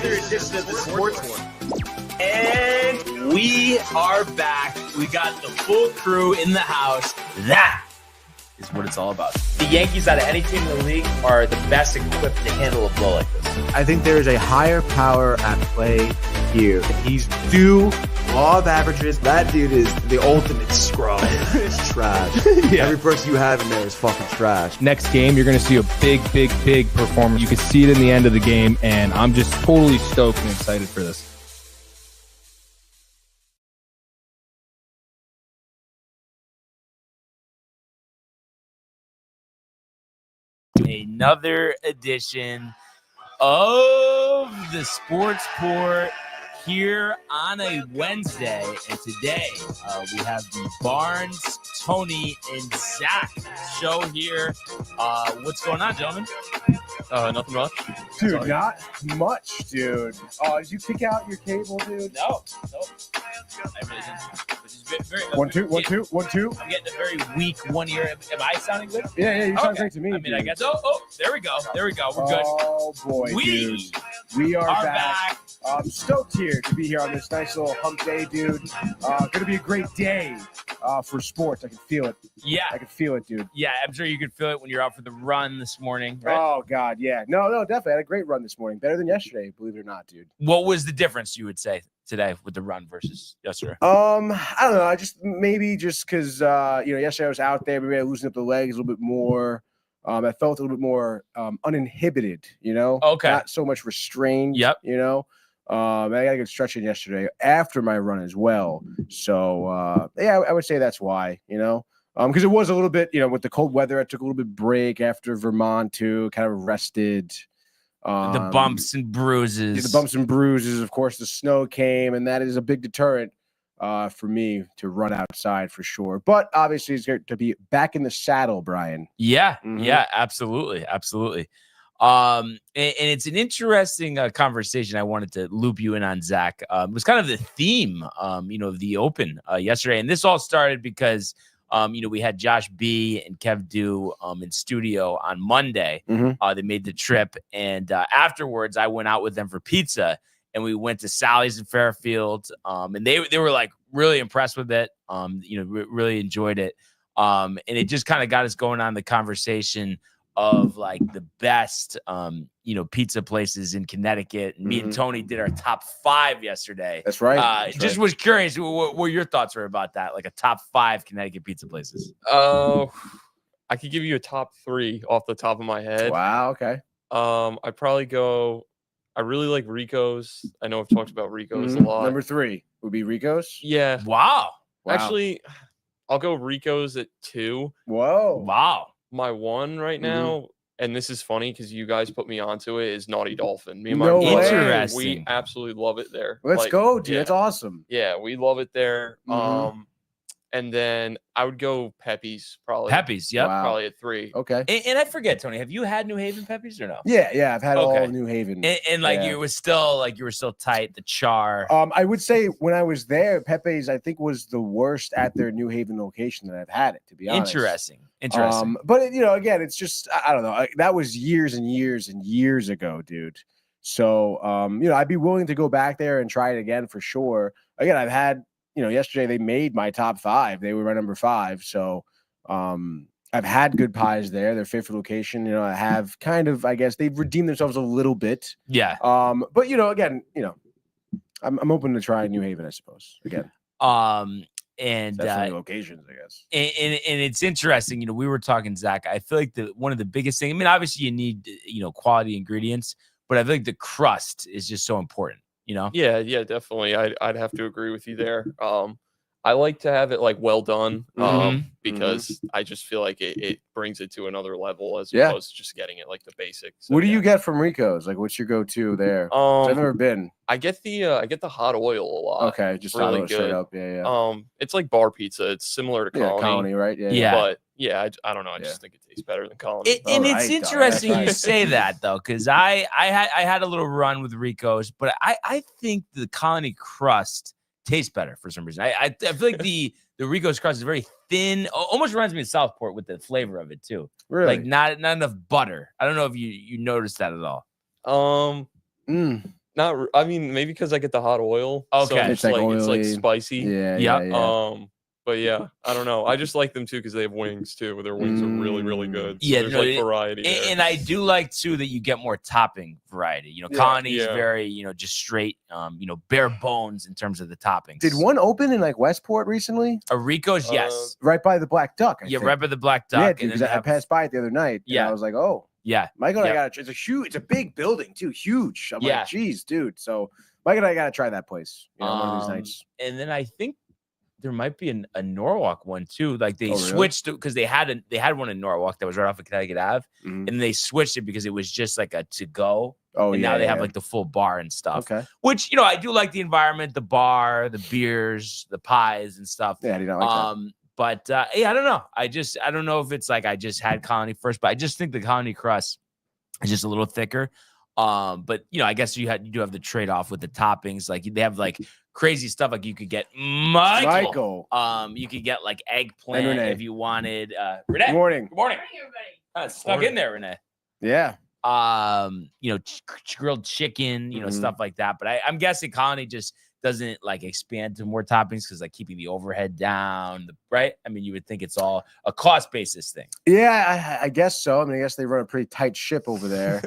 another edition of the Sports War. And we are back. We got the full crew in the house. That is what it's all about. The Yankees, out of any team in the league, are the best equipped to handle a blow like this. I think there is a higher power at play here. He's due law of averages. That dude is the ultimate scrub. It's trash. Yeah. Every person you have in there is fucking trash. Next game, you're going to see a big performance. You can see it in the end of the game, and I'm just totally stoked and excited for this. Another edition of the Sports Port here on a Wednesday, and today we have the Barnes, Tony, and Zach show here. What's going on, gentlemen? Nothing much. Dude, Sorry. not much, dude. Did you kick out your cable, dude? No. I really didn't. Which is very, 1 2 1 2 1 2. I'm getting a very weak 1 ear. Am I sounding good? Yeah, you sound Okay. great to me. I mean, dude. I guess. Oh, there we go. We're good. Oh boy, dude. We are back. I'm stoked here to be here on this nice little hump day, dude. Gonna be a great day for sports. I can feel it. Yeah. I can feel it, dude. Yeah, I'm sure you could feel it when you're out for the run this morning, right? Oh God, yeah. No, definitely. I had a great run this morning. Better than yesterday, believe it or not, dude. What was the difference, you would say, today with the run versus yesterday? I don't know. I just because yesterday I was out there, maybe I loosened up the legs a little bit more. I felt a little bit more uninhibited, Okay. Not so much restrained. Yep. I got a good stretch in yesterday after my run as well. So I would say that's why, because it was a little bit, with the cold weather, I took a little bit break after Vermont too, kind of rested. The bumps and bruises. The bumps and bruises. Of course, the snow came, and that is a big deterrent for me to run outside for sure. But obviously, it's good to be back in the saddle, Brian. Yeah, Mhm. yeah, absolutely. And it's an interesting conversation. I wanted to loop you in on, Zach. It was kind of the theme, of the Open yesterday, and this all started because we had Josh B and Kev Do in studio on Monday. Mhm. They made the trip, and afterwards, I went out with them for pizza, and we went to Sally's in Fairfield, and they were like really impressed with it. Really enjoyed it, and it just kind of got us going on the conversation of like the best, pizza places in Connecticut. And me and Tony did our top 5 yesterday. That's right. Just was curious what your thoughts were about that, like a top 5 Connecticut pizza places. I could give you a top 3 off the top of my head. Wow. Okay. I'd probably go. I really like Rico's. I know I've talked about Rico's a lot. Number 3 would be Rico's. Yeah. Wow. Actually, I'll go Rico's at 2. Whoa. Wow. My 1 right now, and this is funny because you guys put me onto it, is Naughty Dolphin. Me and my No brother, way. Interesting. we absolutely love it there. Let's go, dude. Yeah, That's awesome. yeah, we love it there. Mhm. And then I would go Pepe's probably. Pepe's, yep. Wow. Probably at 3. Okay. And I forget, Tony, have you had New Haven Pepe's or no? Yeah. I've had all Okay. of New Haven. And Yeah. you were still tight, the char. I would say when I was there, Pepe's I think was the worst at their New Haven location that I've had it. To be honest. Interesting. But again, it's just I don't know. That was years and years and years ago, dude. So I'd be willing to go back there and try it again for sure. Again, I've had yesterday they made my top 5. They were my number 5. So I've had good pies there. Their favorite location. I have kind of I guess they've redeemed themselves a little bit. Yeah. But again, I'm open to trying New Haven, I suppose. Again. And Definitely locations, I guess. and it's interesting, we were talking, Zach. I feel like one of the biggest things, I mean, obviously you need, quality ingredients, but I feel like the crust is just so important, Yeah, definitely. I'd have to agree with you there. I like to have it like well done, because I just feel like it brings it to another level as opposed to just getting it like the basics. So, What do you get from Rico's? Like, what's your go-to there? 'Cause I've never been. I get the hot oil a lot. Okay, just really really straight good. up. Yeah. It's like bar pizza. It's similar to Colony. Colony, right? Yeah. Yeah. But yeah, I don't know. I just think it tastes better than Colony. And All it's right, interesting that's you right. say that though, because I had a little run with Rico's, but I think the Colony crust tastes better for some reason. I feel like the Rico's crust is very thin. Almost reminds me of Southport with the flavor of it too. Really? Like not enough butter. I don't know if you noticed that at all. Not. I mean, maybe because I get the hot oil. So Okay. it's like it's like spicy. Yeah. Yep. Yeah. But yeah, I don't know. I just like them too because they have wings too. Their wings are really, really good. So Yeah, there's no, like variety. There. And I do like too that you get more topping variety. You know, Connie's very, you know, just straight, you know, bare bones in terms of the toppings. Did one open in like Westport recently? Rico's, yes, right by the Black Duck. I think. right by the Black Duck. Yeah, dude, because I passed by it the other night. Yeah, and I was like, oh, yeah, Michael, and I got it's a huge, it's a big building too, huge. I'm like, geez, dude. So Michael and I got to try that place. You know, one of these nights. And then I think there might be a Norwalk one too. Like they switched because they had one in Norwalk that was right off of Connecticut Ave, and they switched it because it was just like a to go. Oh, and now they have like the full bar and stuff. Okay, which you know I do like the environment, the bar, the beers, the pies and stuff. Yeah, I do not like that. But yeah, I don't know. I don't know if it's like I just had Colony first, but I just think the Colony crust is just a little thicker. But you know, I guess you do have the trade off with the toppings. Like they have like crazy stuff. Like you could get Michael. You could get like eggplant if you wanted. Renee. Good morning. Good morning, everybody. Stuck in there, Renee. Yeah. You know, grilled chicken. You know, stuff like that. But I'm guessing Colony just doesn't like expand to more toppings because like keeping the overhead down, right? I mean, you would think it's all a cost basis thing. Yeah, I guess so. I mean, I guess they run a pretty tight ship over there.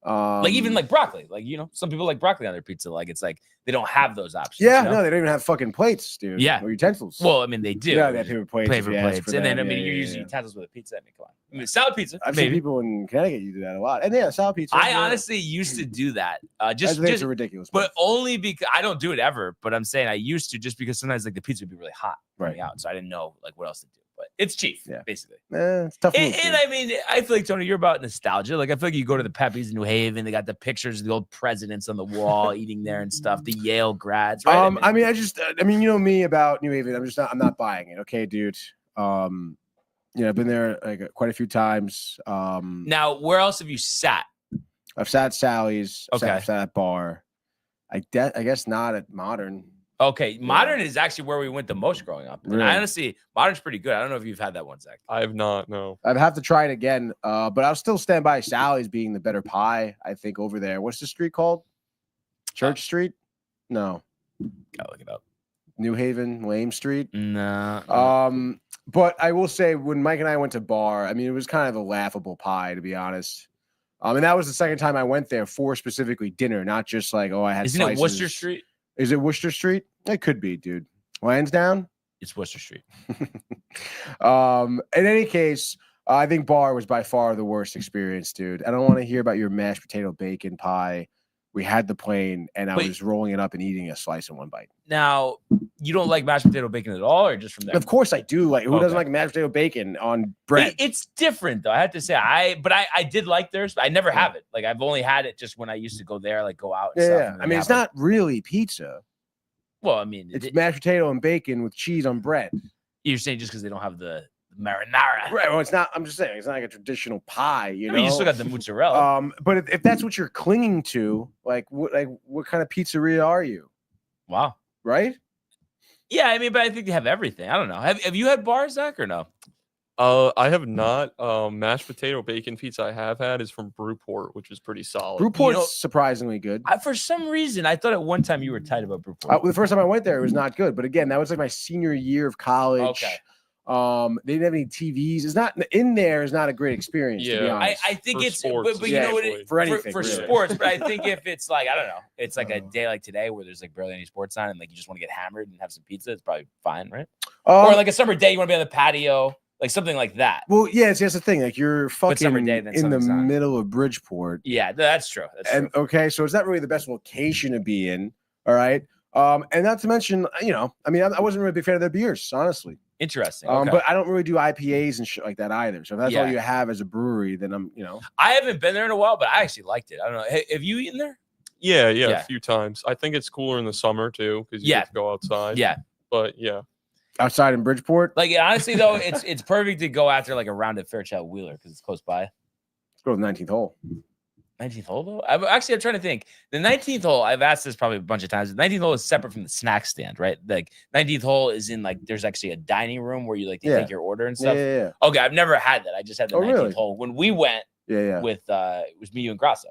Like even like broccoli, like you know, some people like broccoli on their pizza. Like it's like they don't have those options. Yeah, you know? no, they don't even have fucking plates, dude. Yeah, or utensils. Well, I mean, they do. Yeah, they have paper plates. Paper plates, and then I mean, you're using utensils with a pizza. I mean, come on. I mean, salad pizza. I've seen people in Connecticut you do that a lot, and yeah, salad pizza. I honestly used to do that. Just ridiculous, but only because I don't do it ever. But I'm saying I used to just because sometimes like the pizza would be really hot coming out, so I didn't know like what else to do. But it's cheap, basically. It's tough. And I mean, I feel like Tony, you're about nostalgia. Like I feel like you go to the Peppi's in New Haven, they got the pictures of the old presidents on the wall eating there and stuff. The Yale grads, right? I mean, you know me about New Haven. I'm not buying it. Okay, dude. You know, I've been there like quite a few times. Now, where else have you sat? I've sat at Sally's. Okay. I've sat at Bar. I guess not at Modern. Okay, Modern is actually where we went the most growing up. And I honestly, Modern's pretty good. I don't know if you've had that one, Zach. I have not, no. I'd have to try it again, but I'll still stand by Sally's being the better pie, I think, over there. What's the street called? Church Street? No. Gotta look it up. New Haven, Lame Street? No. But I will say, when Mike and I went to Bar, I mean, it was kind of a laughable pie, to be honest. And that was the second time I went there for specifically dinner, not just like, I had Isn't slices. it Worcester Street? Is it Worcester Street? It could be, dude. Lansdowne? It's Worcester Street. In any case, I think Bar was by far the worst experience, dude. I don't want to hear about your mashed potato bacon pie. We had the plain, and I was rolling it up and eating a slice in one bite. Now, you don't like mashed potato bacon at all, or just from there? Of course I do. Like, who doesn't like mashed potato bacon on bread? It's different, though. I have to say, I did like theirs, but I never have it. Like, I've only had it just when I used to go there, like go out and stuff. I mean, it's not really pizza. Well, I mean, it's mashed potato and bacon with cheese on bread. You're saying just because they don't have the marinara, right? Well, it's not. I'm just saying it's not like a traditional pie. You know, you still got the mozzarella. But if that's what you're clinging to, like what kind of pizzeria are you? Wow, right? Yeah, I mean, but I think they have everything. I don't know. Have you had Bar, Zach, or no? I have not. Mashed potato bacon pizza I have had is from Brewport, which is pretty solid. Brewport's surprisingly good. For some reason, I thought at one time you were tight about Brewport. The first time I went there, it was not good. But again, that was like my senior year of college. Okay. They didn't have any TVs. It's not in there. Is not a great experience. To be honest. I think for it's sports, but you know what? For anything, for really. sports. But I think if it's like I don't know, it's like a day like today where there's like barely any sports on, and like you just want to get hammered and have some pizza. It's probably fine, right? Or like a summer day, you want to be on the patio. Like something like that. Well, yeah, it's the thing. Like you're fucking in the on. middle of Bridgeport. Yeah, that's true. Okay, so it's not really the best location to be in. All right. And not to mention, I wasn't really a big fan of their beers, honestly. Interesting. But I don't really do IPAs and shit like that either. So if that's all you have as a brewery, then I haven't been there in a while, but I actually liked it. I don't know. Hey, have you eaten there? Yeah, a few times. I think it's cooler in the summer too because you get to go outside. Yeah. But yeah. Outside in Bridgeport? Like honestly though, it's perfect to go after like a round at Fairchild Wheeler because it's close by. Let's go to the 19th hole. 19th hole though? I'm trying to think. The 19th hole, I've asked this probably a bunch of times. The 19th hole is separate from the snack stand, right? Like 19th hole is in like there's actually a dining room where you take your order and stuff. Yeah. Okay, I've never had that. I just had the 19th hole when we went. Yeah. With it was me, you, and Grasso.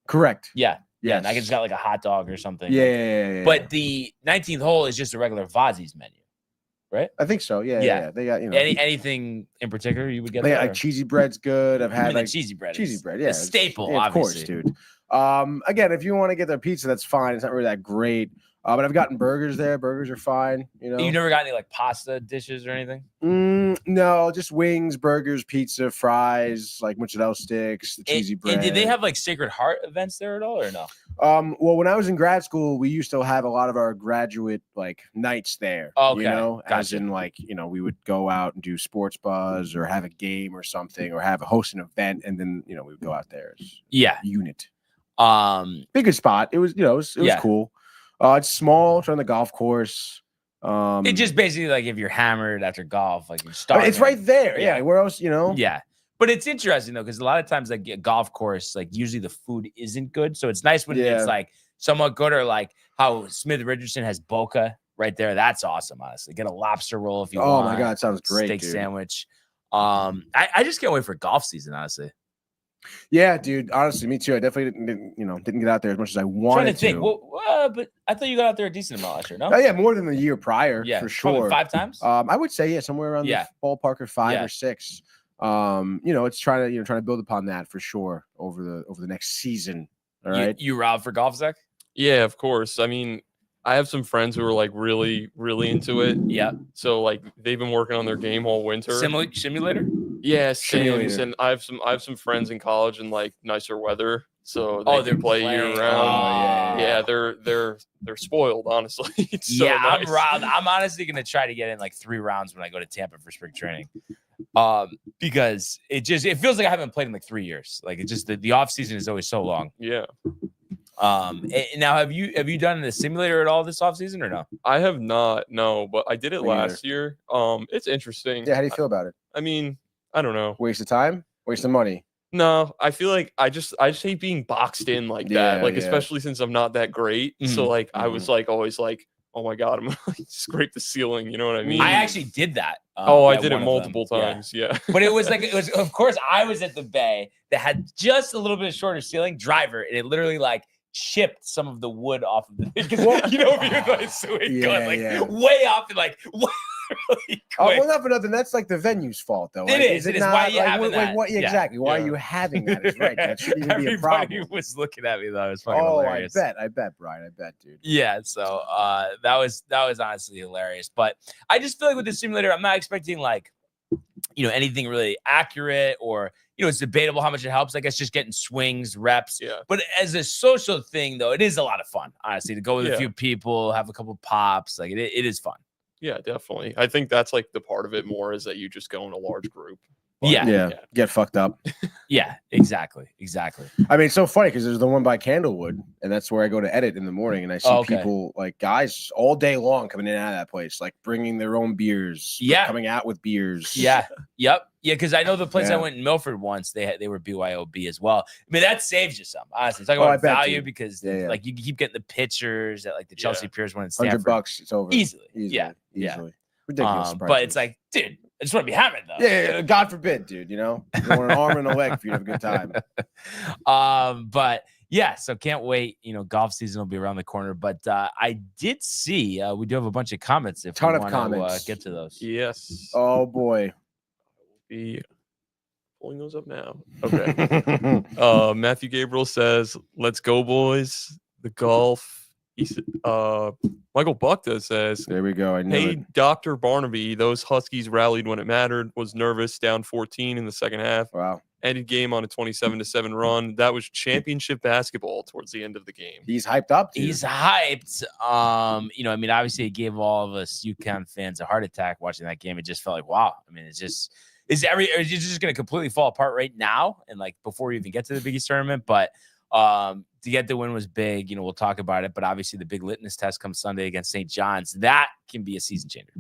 Correct. Yeah. Yeah, and I just got like a hot dog or something. Yeah. But the 19th hole is just a regular Vazzi's menu, right? I think so. Yeah. They got anything in particular you would get. They got there, like cheesy bread's good. I've had the like cheesy bread. Yeah, a staple, of obviously. course, dude. Again, if you want to get their pizza, that's fine. It's not really that great. But I've gotten burgers there. Burgers are fine. You never got any like pasta dishes or anything? No, just wings, burgers, pizza, fries, like mozzarella sticks, the cheesy bread. And did they have like Sacred Heart events there at all, or no? Well, when I was in grad school, we used to have a lot of our graduate like nights there. Okay, gotcha. As in like we would go out and do sports buzz or have a game or something or host an event, and then we would go out there. Unit. Big spot. It was it was cool. It's small. It's on the golf course. It just basically like if you're hammered after golf, like you're starving. It's right there. Yeah. Where else? Yeah. But it's interesting though, because a lot of times like a golf course, like usually the food isn't good. So it's nice when it's like somewhat good, or like how Smith Richardson has Boca right there. That's awesome, honestly. Get a lobster roll if you want. Oh my God, sounds great. Steak dude. Sandwich. I just can't wait for golf season, honestly. Yeah, dude. Honestly, me too. I definitely didn't get out there as much as I wanted I'm trying to think. Well, but I thought you got out there a decent amount last year, no? Oh yeah, more than the year prior. Yeah, for sure. Probably 5 times. I would say somewhere around the ballpark of 5 or 6. It's trying to build upon that for sure over the next season. All right. You robbed for golf, Zach? Yeah, of course. I mean, I have some friends who are like really, really into it. Yeah. So like they've been working on their game all winter. Simulator? Yeah, sims. And I have some friends in college in like nicer weather. So they play year round. Yeah, they're spoiled, honestly. It's so nice. I'm robbed. I'm honestly gonna try to get in like 3 rounds when I go to Tampa for spring training. Because it feels like I haven't played in like 3 years. Like it just the off season is always so long. Yeah. Now have you done the simulator at all this off season or no? I have not, no, but I did it last year. It's interesting. Yeah, how do you feel about it? I mean, I don't know. Waste of time? Waste of money? No, I feel like I just hate being boxed in like that. Like especially since I'm not that great. So like I was like always like, oh my God, I'm gonna like scrape the ceiling. You know what I mean? I actually did that. I did it multiple times. Yeah. But it was of course I was at the bay that had just a little bit of shorter ceiling driver, and it literally like chipped some of the wood off of the because going way off and like really quick. Well, not for nothing. That's like the venue's fault, though. It is. It is. Why are you having that? Exactly. Why are you having that? Is right. That shouldn't even be a problem. Everybody was looking at me though. It was fucking hilarious. I bet, Brian. I bet, dude. Yeah. So that was honestly hilarious. But I just feel like with the simulator, I'm not expecting like anything really accurate or. It's debatable how much it helps. I guess just getting swings, reps. Yeah. But as a social thing, though, it is a lot of fun, honestly, to go with a few people, have a couple of pops. Like it is fun. Yeah, definitely. I think that's like the part of it more is that you just go in a large group. But, yeah. Get fucked up. Yeah, exactly. I mean, it's so funny because there's the one by Candlewood, and that's where I go to edit in the morning, and I see people like guys all day long coming in and out of that place, like bringing their own beers, coming out with beers. Yeah, yep. Yeah, because I know the place I went in Milford once, they were BYOB as well. I mean, that saves you some, honestly. Talk about value because like you keep getting the pictures at like the Chelsea Piers one in Stanford. $100, it's over. Easily. Ridiculous. But it's like, dude, I just want to be hammered though. Yeah, God forbid, dude. You want an arm and a leg for you to have a good time. But yeah, so can't wait. Golf season will be around the corner. But I did see we do have a bunch of comments. If ton we of want comments. To get to those. Yes. Oh boy. Be pulling those up now. Okay. Matthew Gabriel says, "Let's go, boys. The golf." He said, Michael Buckta says, "There we go. I know hey, Dr. Barnaby, those Huskies rallied when it mattered. Was nervous, down 14 in the second half. Wow. Ended game on a 27-7 run. That was championship basketball towards the end of the game. He's hyped up. Dude. He's hyped. I mean, obviously, it gave all of us UConn fans a heart attack watching that game. It just felt like, wow. I mean, it's just going to completely fall apart right now, and like before we even get to the Big East tournament, but." To get the win was big. We'll talk about it, but obviously the big litmus test comes Sunday against St. John's. That can be a season changer.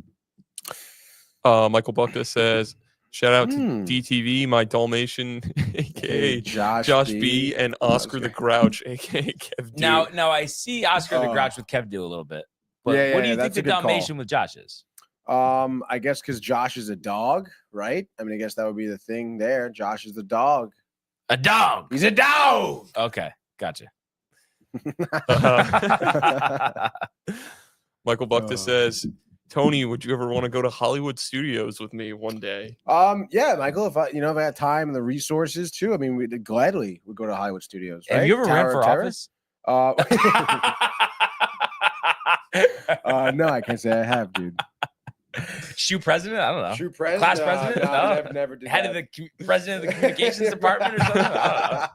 Michael Buckta says, shout out to DTV, my Dalmatian, aka Josh B, and Oscar the Grouch, aka Kev D. Now I see Oscar the Grouch with Kev Do a little bit. But what do you think the Dalmatian with Josh is? I guess because Josh is a dog, right? I mean, I guess that would be the thing there. Josh is the dog. A dog. He's a dog. Okay, gotcha. Michael Buckta says, Tony, would you ever want to go to Hollywood Studios with me one day? Yeah, Michael, if I had time and the resources too, I mean, we'd gladly would go to Hollywood Studios. Right? Have you ever ran for office? No, I can't say I have, dude. Shoe president? I don't know. Shoe president? Class president? No, never did Head that. of the president of the communications department or something? I don't know.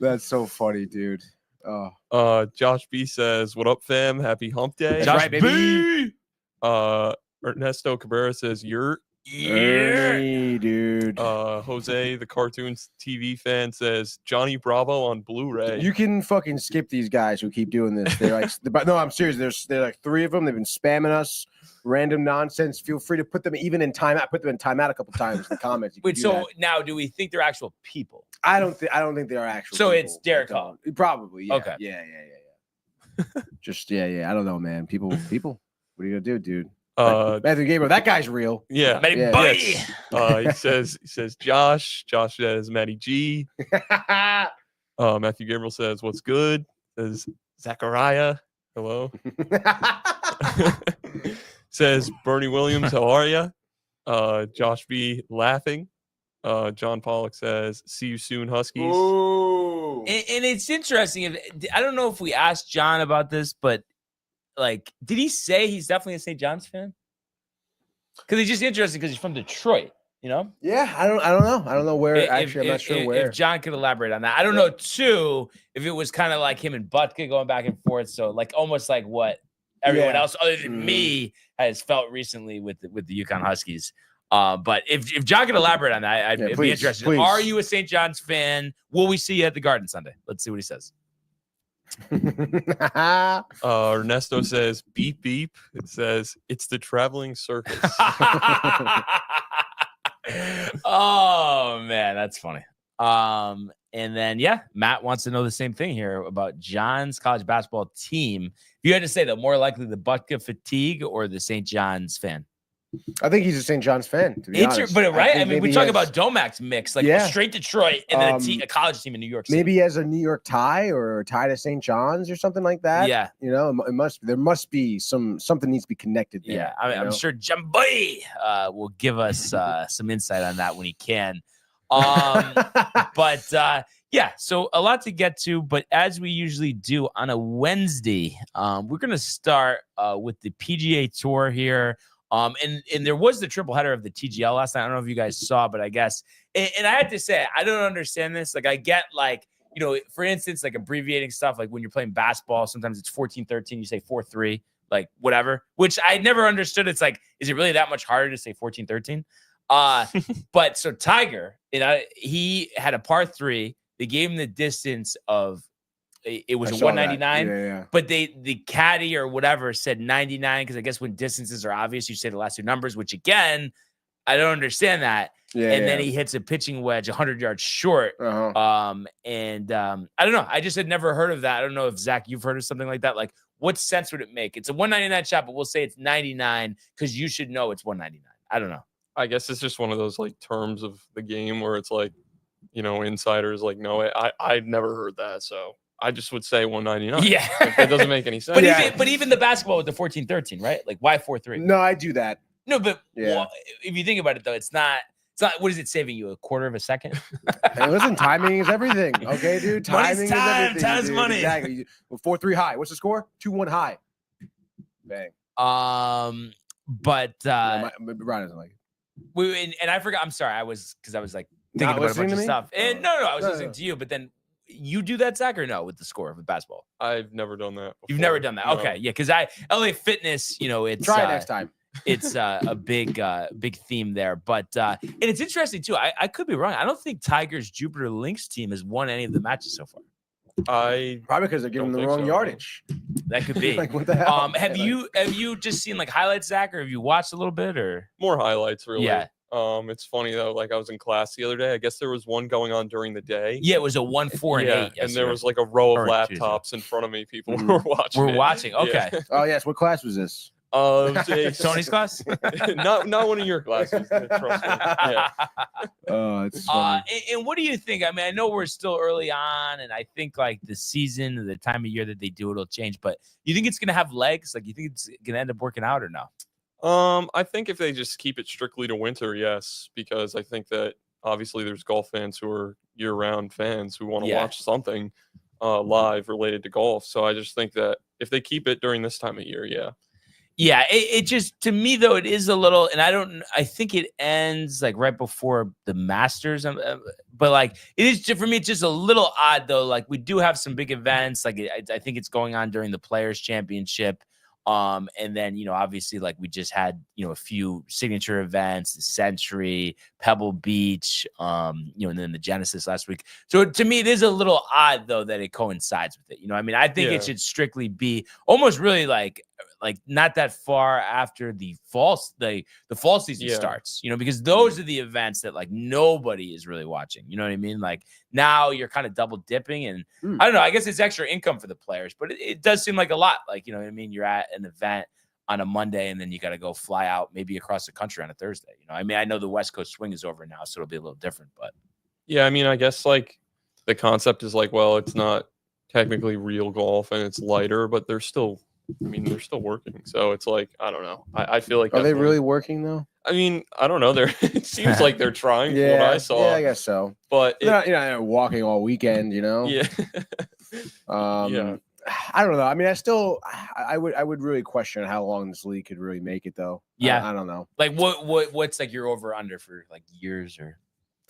That's so funny, dude. Oh. Josh B says, what up, fam? Happy hump day. Josh B. Ernesto Cabrera says, you're Ernie, dude. Jose, the cartoons TV fan, says Johnny Bravo on Blu-ray. You can fucking skip these guys who keep doing this. They're like, no, I'm serious. They're like 3 of them. They've been spamming us, random nonsense. Feel free to put them even in timeout. Put them in timeout a couple times in the comments. Wait, so now do we think they're actual people? I don't think they are actual. So people. it's Derek Hall. Probably. Yeah. Okay. Yeah. Just yeah. I don't know, man. People. What are you gonna do, dude? Matthew Gabriel, that guy's real. Yeah. Yes. He says Josh says Matty G. Matthew Gabriel says what's good. Says Zachariah, hello. Says Bernie Williams, how are you? Josh B laughing. John Pollock says see you soon, Huskies. Ooh. And it's interesting. I don't know if we asked John about this, but like, did he say he's definitely a St. John's fan? Because he's just interesting because he's from Detroit, you know? Yeah, I don't know. I don't know where. I'm not sure where. If John could elaborate on that, I don't know too. If it was kind of like him and Buttka going back and forth, so like almost like what everyone else other than me has felt recently with the UConn Huskies. But if John could elaborate on that, I'd be interested. Please. Are you a St. John's fan? Will we see you at the Garden Sunday? Let's see what he says. Ernesto says beep beep. It says it's the traveling circus. Oh man, that's funny. And then Matt wants to know the same thing here about John's college basketball team. If you had to say, though, more likely the Buttka fatigue or the St. John's fan? I think he's a St. John's fan, to be honest. But right, I mean, we talk about Domac's mix, like straight Detroit, and then a college team in New York City. Maybe as a New York tie or a tie to St. John's or something like that. Yeah, you know, there must be something needs to be connected there. Yeah, I'm sure Jumboy will give us some insight on that when he can. But so a lot to get to. But as we usually do on a Wednesday, we're gonna start with the PGA Tour here. And there was the triple header of the TGL last night. I don't know if you guys saw, but I guess, and I had to say, I don't understand this. Like, I get, like, you know, for instance, like abbreviating stuff, like when you're playing basketball, sometimes it's 14-13, you say 4-3, like whatever, which I never understood. It's like, is it really that much harder to say 14-13? But so Tiger, he had a par 3. They gave him the distance of, it was a 199, but the caddy or whatever said 99 because I guess when distances are obvious, you say the last 2 numbers, which again, I don't understand that. Then he hits a pitching wedge 100 yards short. I don't know. I just had never heard of that. I don't know if Zach, you've heard of something like that. Like, what sense would it make? It's a 199 shot, but we'll say it's 99 because you should know it's 199. I don't know. I guess it's just one of those like terms of the game where it's like, you know, insiders like know it. I'd never heard that, so I just would say 199. Yeah. Like, that doesn't make any sense. But even the basketball with the 14-13, right? Like, why 4-3? No, I do that. No, but well, if you think about it, though, it's not. What is it saving you? A quarter of a second? Hey, listen, timing is everything. Okay, dude. Timing is everything. Time's money. Exactly. 4-3 high. What's the score? 2-1 high. Bang. But Ryan doesn't like it. And I forgot. I'm sorry. I was like thinking about a bunch of stuff. And no, I was listening to you. But then you do that, Zach, or no, with the score of basketball? I've never done that before. You've never done that? No. Okay, yeah, because LA Fitness, you know, it's try it next time. It's a big theme there, but and it's interesting too. I could be wrong. I don't think Tiger's Jupiter Lynx team has won any of the matches so far. Probably because they're giving the wrong yardage. That could be. Like, what the hell? Have you just seen like highlights, Zach, or have you watched a little bit, or more highlights? Really? Yeah. It's funny though. Like I was in class the other day. I guess there was one going on during the day. Yeah, it was a 1, 4, and 8. Yesterday. And there was like a row of laptops in front of me. People were watching. We're watching. Okay. Oh yes. What class was this? Tony's class? not one of your classes. Trust me. Yeah. It's funny. And what do you think? I mean, I know we're still early on, and I think like the season, the time of year that they do it'll change. But you think it's gonna have legs? Like, you think it's gonna end up working out or no? I think if they just keep it strictly to winter, yes, because I think that obviously there's golf fans who are year-round fans who want to watch something live related to golf. So I just think that if they keep it during this time of year, Yeah, it just, to me though, it is a little, and I think it ends like right before the Masters, but like it is for me, it's just a little odd though. Like, we do have some big events, like I think it's going on during the Players Championship, and then obviously like we just had a few signature events, the Century, Pebble Beach, and then the Genesis last week. So to me, it is a little odd though that it coincides with it. I mean, I think it should strictly be almost really like not that far after the fall season starts, because those are the events that like nobody is really watching. You know what I mean? Like, now you're kind of double dipping, and I don't know, I guess it's extra income for the players, but it does seem like a lot. Like, you know what I mean? You're at an event on a Monday, and then you got to go fly out maybe across the country on a Thursday. I mean, I know the West Coast swing is over now, so it'll be a little different, but yeah. I mean, I guess like the concept is like, well, it's not technically real golf and it's lighter, but they're still working. So it's like, I don't know. I feel like, are they really working though? I mean, I don't know. It seems like they're trying. From what I saw. Yeah, I guess so. But they're not walking all weekend. Yeah. Yeah. I don't know. I mean, I would really question how long this league could really make it though. Yeah. I don't know. Like, what's like your over under for like years or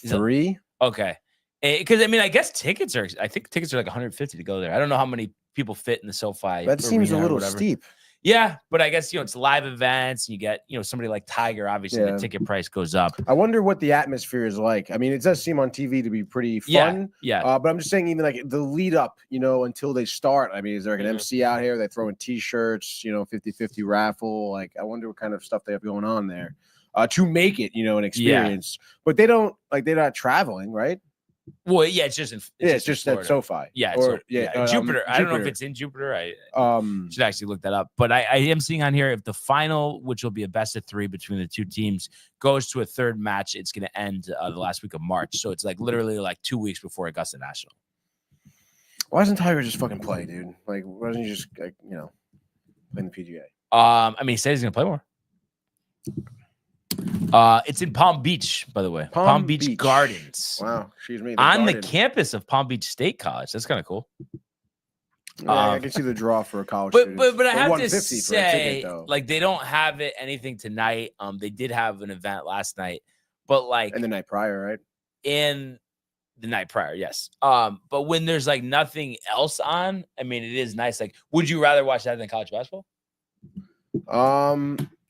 3? Okay. Because I mean, I think tickets are like 150 to go there. I don't know how many people fit in the SoFi. That seems a little steep. Yeah, but I guess it's live events. And you get somebody like Tiger. Obviously, the ticket price goes up. I wonder what the atmosphere is like. I mean, it does seem on TV to be pretty fun. Yeah. But I'm just saying, even like the lead up, until they start. I mean, is there like an MC out here? They throw in T-shirts, 50-50 raffle. Like, I wonder what kind of stuff they have going on there to make it, an experience. Yeah. But they don't they're not traveling, right? Well, yeah, it's just at SoFi. Yeah, Jupiter. Jupiter. I don't know if it's in Jupiter. I should actually look that up. But I am seeing on here, if the final, which will be a best of 3 between the two teams, goes to a third match, it's going to end the last week of March. So it's like literally like 2 weeks before Augusta National. Why doesn't Tiger just fucking play, dude? Like, why doesn't he just play in the PGA? I mean, he said he's going to play more. It's in Palm Beach, by the way. Palm Beach Gardens. Wow, excuse me. On the campus of Palm Beach State College. That's kind of cool. Yeah, I can see the draw for a college student. But I have to say, ticket, like, they don't have anything tonight. They did have an event last night, but like, and the night prior, right? In the night prior, yes. But when there's like nothing else on, I mean, it is nice. Like, would you rather watch that than college basketball?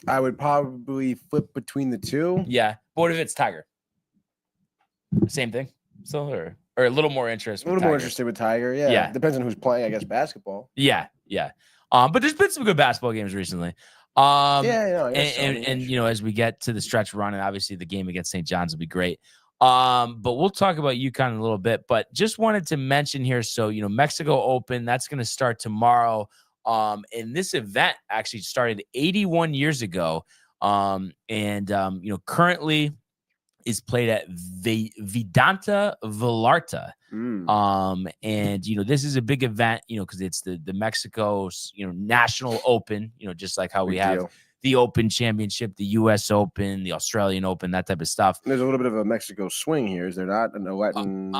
I would probably flip between the two. Yeah. But what if it's Tiger? Same thing still, or a little more interest? A little more interested with Tiger. Yeah. Yeah. Depends on who's playing, I guess, basketball. Yeah. Yeah. But there's been some good basketball games recently. And as we get to the stretch run, and obviously the game against St. John's will be great. But we'll talk about UConn in a little bit. But just wanted to mention here, so Mexico Open, that's going to start tomorrow. And this event actually started 81 years ago. Currently is played at Vidanta Vallarta. This is a big event, because it's the Mexico's, national open, just like how we have the Open Championship, the U.S. Open, the Australian Open, that type of stuff. There's a little bit of a Mexico swing here, is there not? No Latin.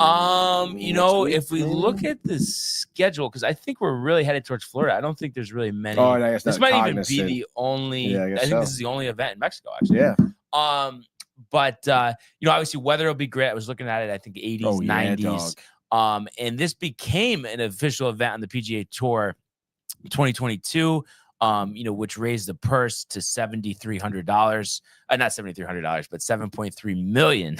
If we look at the schedule, because I think we're really headed towards Florida. I don't think there's really many. Oh, I guess this might even be the only. Yeah, I think this is the only event in Mexico, actually. Yeah. But obviously weather will be great. I was looking at it. I think 80s, 90s. And this became an official event on the PGA Tour 2022. Which raised the purse to $7,300. Not $7,300, but $7.3 million.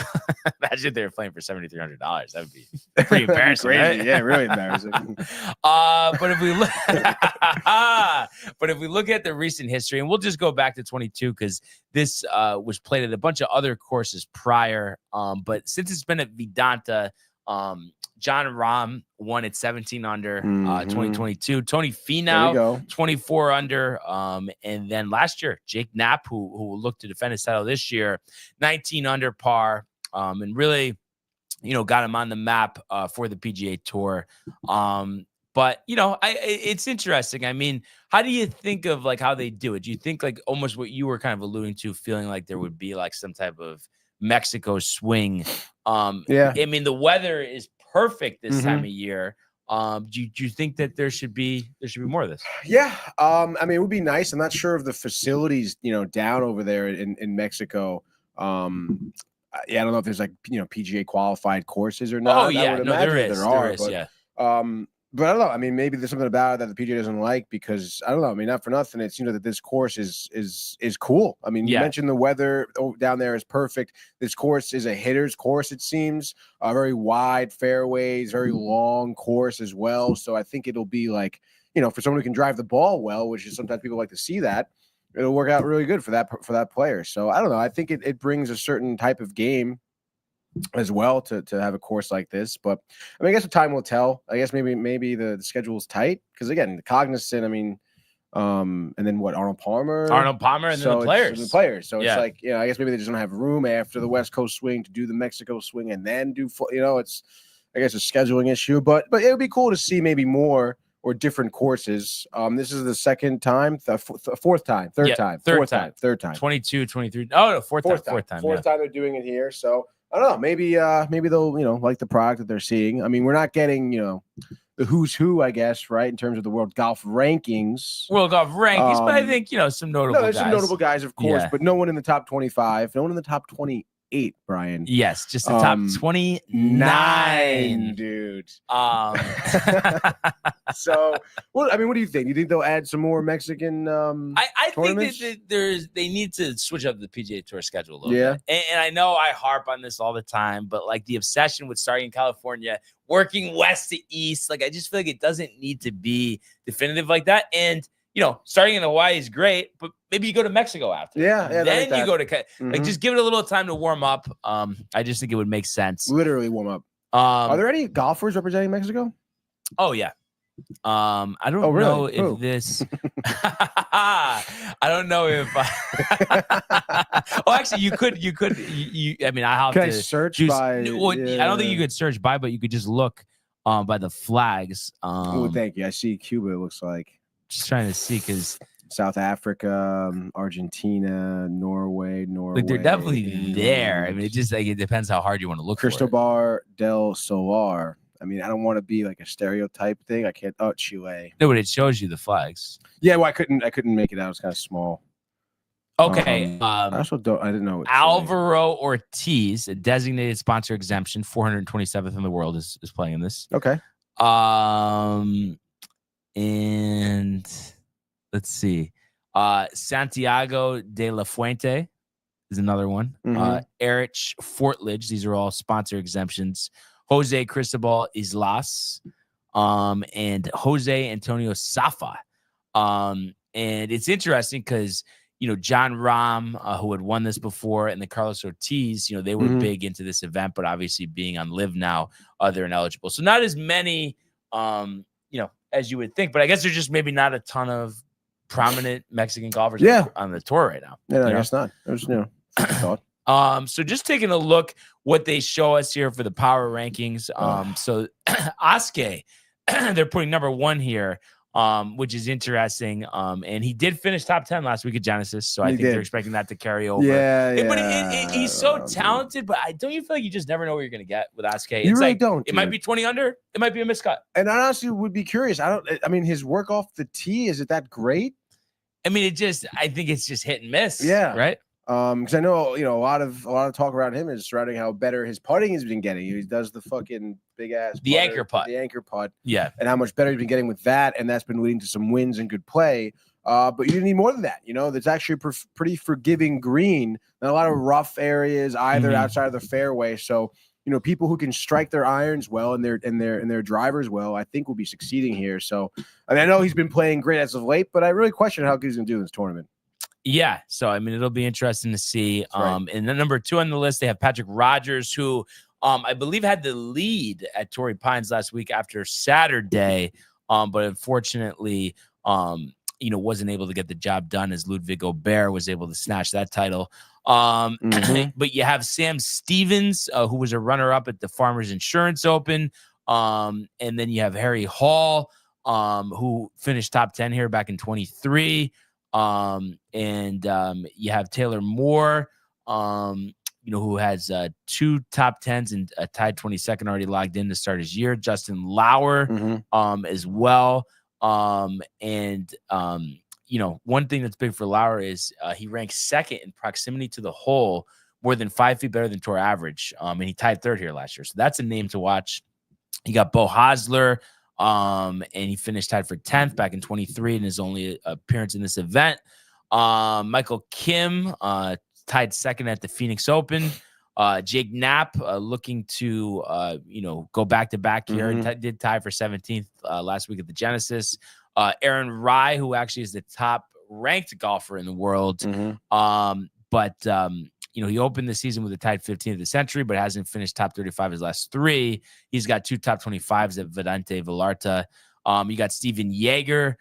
Imagine if they were playing for $7,300. That would be pretty embarrassing. Crazy. Right? Yeah, really embarrassing. But if we look at the recent history, and we'll just go back to 22 because this was played at a bunch of other courses prior. But since it's been at Vidanta, John Rahm won at 17 under 2022. Tony There Finau, you go. 24 under. And then last year, Jake Knapp, who will look to defend his title this year, 19 under par. And really, got him on the map for the PGA Tour. But it's interesting. I mean, how do you think of like how they do it? Do you think like almost what you were kind of alluding to, feeling like there would be like some type of Mexico swing? Yeah. I mean, the weather is perfect this time of year. Do you think that there should be more of this? Yeah. I mean, it would be nice. I'm not sure of the facilities, down over there in Mexico. I don't know if there's like, PGA qualified courses or not. Oh yeah, no, there is. Yeah. But I don't know. I mean, maybe there's something about it that the PGA doesn't like because I don't know. I mean, not for nothing. It's that this course is cool. I mean, you mentioned the weather down there is perfect. This course is a hitter's course. It seems very wide fairways, very long course as well. So I think it'll be like for someone who can drive the ball well, which is sometimes people like to see that. It'll work out really good for that player. So I don't know. I think it brings a certain type of game as well to have a course like this. But I mean, I guess the time will tell. I guess maybe the schedule is tight because again, the Cognizant. I mean, and then what? Arnold Palmer, and then the players. So it's like I guess maybe they just don't have room after the West Coast swing to do the Mexico swing and then do it's I guess a scheduling issue. But it would be cool to see maybe more or different courses. This is the second time, fourth time, third time. 22, 23. Oh no, fourth time. Fourth time they're doing it here. So I don't know. Maybe they'll like the product that they're seeing. I mean, we're not getting the who's who, I guess, right, in terms of the world golf rankings. But I think some notable. There's some notable guys, of course, but no one in the top 25. No one in the top 28, Brian. Yes, just the top 29, dude. So, what do you think? You think they'll add some more Mexican? I think that they need to switch up the PGA Tour schedule a little bit. And I know I harp on this all the time, but like the obsession with starting in California, working west to east, like I just feel like it doesn't need to be definitive like that. And starting in Hawaii is great, but maybe you go to Mexico after. Yeah. Then you go to like just give it a little time to warm up. I just think it would make sense. Literally warm up. Are there any golfers representing Mexico? Oh yeah. I don't know if this. I don't know if. Oh, actually, you could. I mean, I have to search by. I don't think you could search by, but you could just look by the flags. Thank you. I see Cuba. It looks like. Just trying to see because South Africa, Argentina, Norway. Like they're definitely there. I mean, it just like it depends how hard you want to look. Cristobal del Solar. I mean, I don't want to be like a stereotype thing. I can't. Oh, Chile. No, but it shows you the flags. Yeah, well, I couldn't make it out. It's kind of small. Okay. I also don't. I didn't know. Alvaro Ortiz, a designated sponsor exemption, 427th in the world, is playing in this. Okay. And let's see. Santiago de la Fuente is another one. Erich Fortledge. These are all sponsor exemptions. Jose Cristobal Islas, and Jose Antonio Safa. And it's interesting because, John Rahm, who had won this before, and the Carlos Ortiz, they were big into this event, but obviously being on Live now, they're ineligible. So not as many, as you would think, but I guess there's just maybe not a ton of prominent Mexican golfers on the tour right now. Yeah, I guess not. There's thought. So just taking a look what they show us here for the power rankings. So Aske, they're putting number 1 here, which is interesting. And he did finish top 10 last week at Genesis, so I think they're expecting that to carry over. But he's so talented, but don't you feel like you just never know what you're going to get with Aske? You really don't. It might be 20 under. It might be a miscut. And I honestly would be curious. I mean, his work off the tee, is it that great? I mean, I think it's just hit and miss. Yeah. Right. Because I know, a lot of talk around him is surrounding how better his putting has been getting. He does the fucking big ass anchor putt. The anchor putt. Yeah. And how much better he's been getting with that, and that's been leading to some wins and good play. But you need more than that. There's actually a pretty forgiving green, not a lot of rough areas either outside of the fairway. So, people who can strike their irons well and their drivers well, I think will be succeeding here. So, I know he's been playing great as of late, but I really question how good he's going to do in this tournament. Yeah, so I mean, it'll be interesting to see. And then number 2 on the list, they have Patrick Rodgers, who I believe had the lead at Torrey Pines last week after Saturday, but unfortunately, wasn't able to get the job done as Ludwig Gobert was able to snatch that title. But you have Sam Stevens, who was a runner-up at the Farmers Insurance Open. And then you have Harry Hall, who finished top 10 here back in 23. And you have Taylor Moore, who has 2 top 10s and a tied 22nd already logged in to start his year. Justin Lauer, as well. One thing that's big for Lauer is he ranks second in proximity to the hole, more than 5 feet better than tour average. And he tied third here last year. So that's a name to watch. You got Bo Hosler, and he finished tied for 10th back in 23 in his only appearance in this event. Michael Kim tied second at the Phoenix Open. Jake Knapp looking to go back-to-back here and did tie for 17th last week at the Genesis. Aaron Rai, who actually is the top ranked golfer in the world. He opened the season with a tied 15th of the century, but hasn't finished top 35 his last 3. He's got 2 top 25s at Vedante Vallarta. You got Steven Yeager,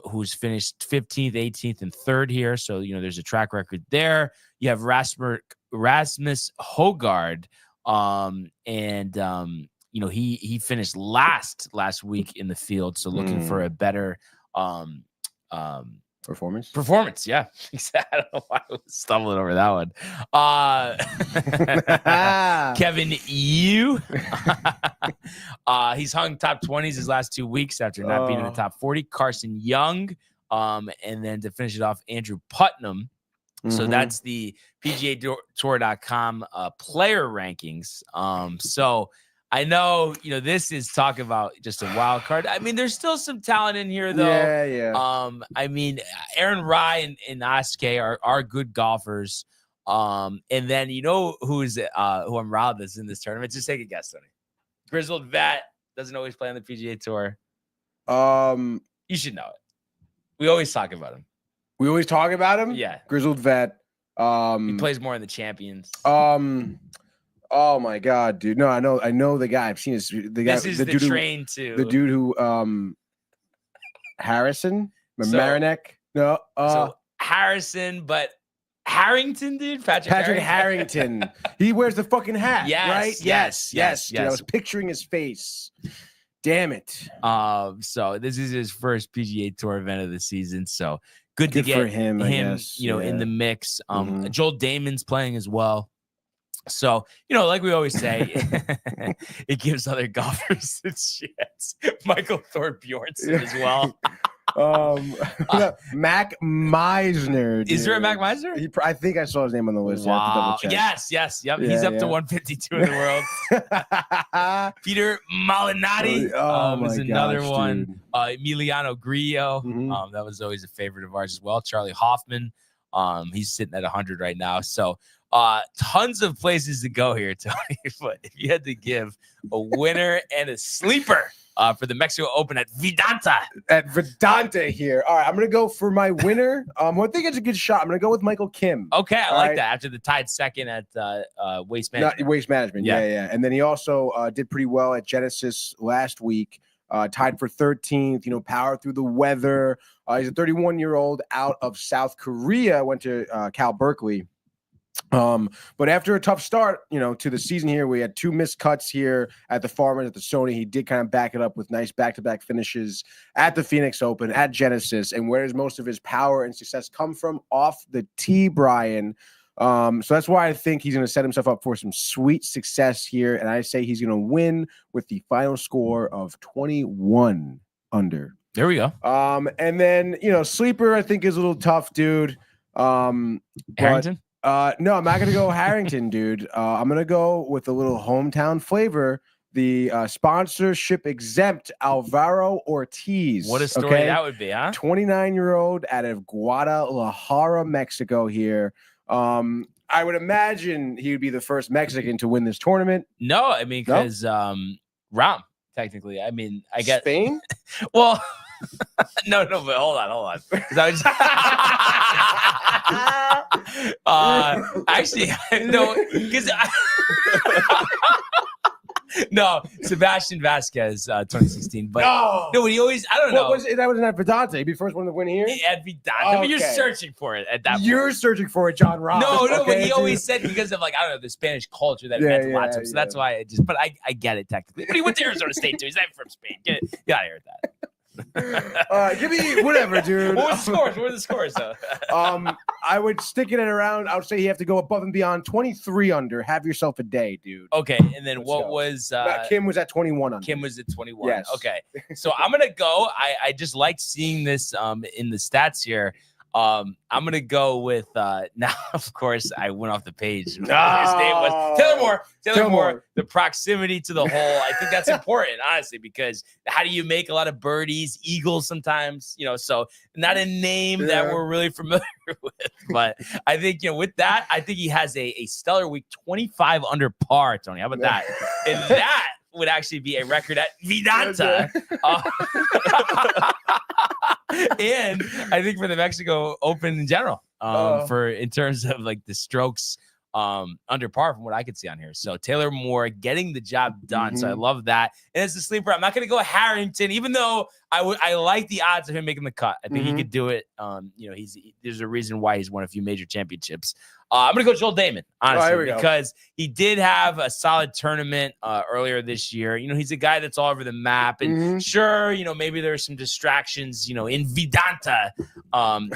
who's finished 15th, 18th, and 3rd here. So, there's a track record there. You have Rasmus Hogard, he finished last week in the field. So looking for a better performance. Yeah. I don't know why I was stumbling over that one. Kevin Yu. He's hung top 20s his last 2 weeks after not being in the top 40. Carson Young. And then to finish it off, Andrew Putnam. So that's the PGA Tour.com player rankings. So I know, this is talking about just a wild card. I mean, there's still some talent in here, though. Yeah. I mean, Aaron Rai and Aske are good golfers. And then who I'm riled that's in this tournament? Just take a guess, Tony. Grizzled vet, doesn't always play on the PGA Tour. You should know it. We always talk about him. We always talk about him? Yeah. Grizzled vet. He plays more in the Champions. Oh my God, dude! No, I know the guy. I've seen the guy. This is the dude train too. The dude who, Harrison, Marinek. No, so Harrison, but Harrington, dude, Patrick Harrington. He wears the fucking hat, right? Yes. Dude, I was picturing his face. Damn it. So this is his first PGA Tour event of the season. So good to get for him, I guess. In the mix. Joel Damon's playing as well. So, like we always say, it gives other golfers a chance. Michael Thorpe Bjornsson as well. Mac Meisner. Is there a Mac Meisner? I think I saw his name on the list. Wow. Yes. Yep. Yeah, he's up to 152 in the world. Peter Molinari was another one. Emiliano Grillo. That was always a favorite of ours as well. Charlie Hoffman. He's sitting at 100 right now. So tons of places to go here, Tony. But if you had to give a winner and a sleeper for the Mexico Open at Vedanta here. All right, I'm going to go for my winner. I think it's a good shot. I'm going to go with Michael Kim. Okay, I like that. After the tied second at Waste Management. Waste Management, yeah. And then he also did pretty well at Genesis last week. Tied for 13th, powered through the weather. He's a 31-year-old out of South Korea, went to Cal Berkeley. But after a tough start, to the season here, we had 2 missed cuts here at the Farmers, at the Sony. He did kind of back it up with nice back-to-back finishes at the Phoenix Open, at Genesis. And where does most of his power and success come from? Off the tee, Brian. So that's why I think he's going to set himself up for some sweet success here. And I say he's going to win with the final score of 21 under. There we go. And then, sleeper, I think is a little tough, dude. Harrington? No, I'm not going to go Harrington, dude. I'm going to go with a little hometown flavor. The sponsorship exempt Alvaro Ortiz. What a story that would be, huh? 29-year-old out of Guadalajara, Mexico here. I would imagine he would be the first Mexican to win this tournament. No, I mean, because Ram, technically. I mean, I get Spain? Well, no, but hold on. 'Cause I was Actually, no, because no, Sebastian Vasquez, 2016. But no, he always, I don't know. What was it? That wasn't at Vidante. He'd be first one to win here. At Vidante, but you're Okay. searching for it at that point. You're searching for it, John Ross. No, but he dude. always said because of, like, I don't know, the Spanish culture that it meant a lot to him. So that's why but I get it technically. But he went to Arizona State too. He's not from Spain. Get out of here with that. Give me whatever, dude. What was the scores? What were the scores, though? I would stick it at around. I would say you have to go above and beyond 23 under. Have yourself a day, dude. Okay, and then what was Kim was at 21 under. Kim was at 21. Yes. Okay, so I'm gonna go. I just liked seeing this in the stats here. I'm gonna go with now. Of course, I went off the page. His name was Taylor Moore. Taylor Moore. The proximity to the hole. I think that's important, honestly, because how do you make a lot of birdies, eagles sometimes? So not a name that we're really familiar with. But I think with that, I think he has a stellar week. 25 under par, Tony. How about that? And that would actually be a record at Vidanta. And I think for the Mexico Open in general, in terms of like the strokes under par from what I could see on here. So Taylor Moore getting the job done. So I love that. And as a sleeper, I'm not going to go Harrington, even though I like the odds of him making the cut. I think he could do it. There's a reason why he's won a few major championships. I'm going to go Joel Damon, honestly, because he did have a solid tournament earlier this year. He's a guy that's all over the map. And sure, maybe there's some distractions, in Vidanta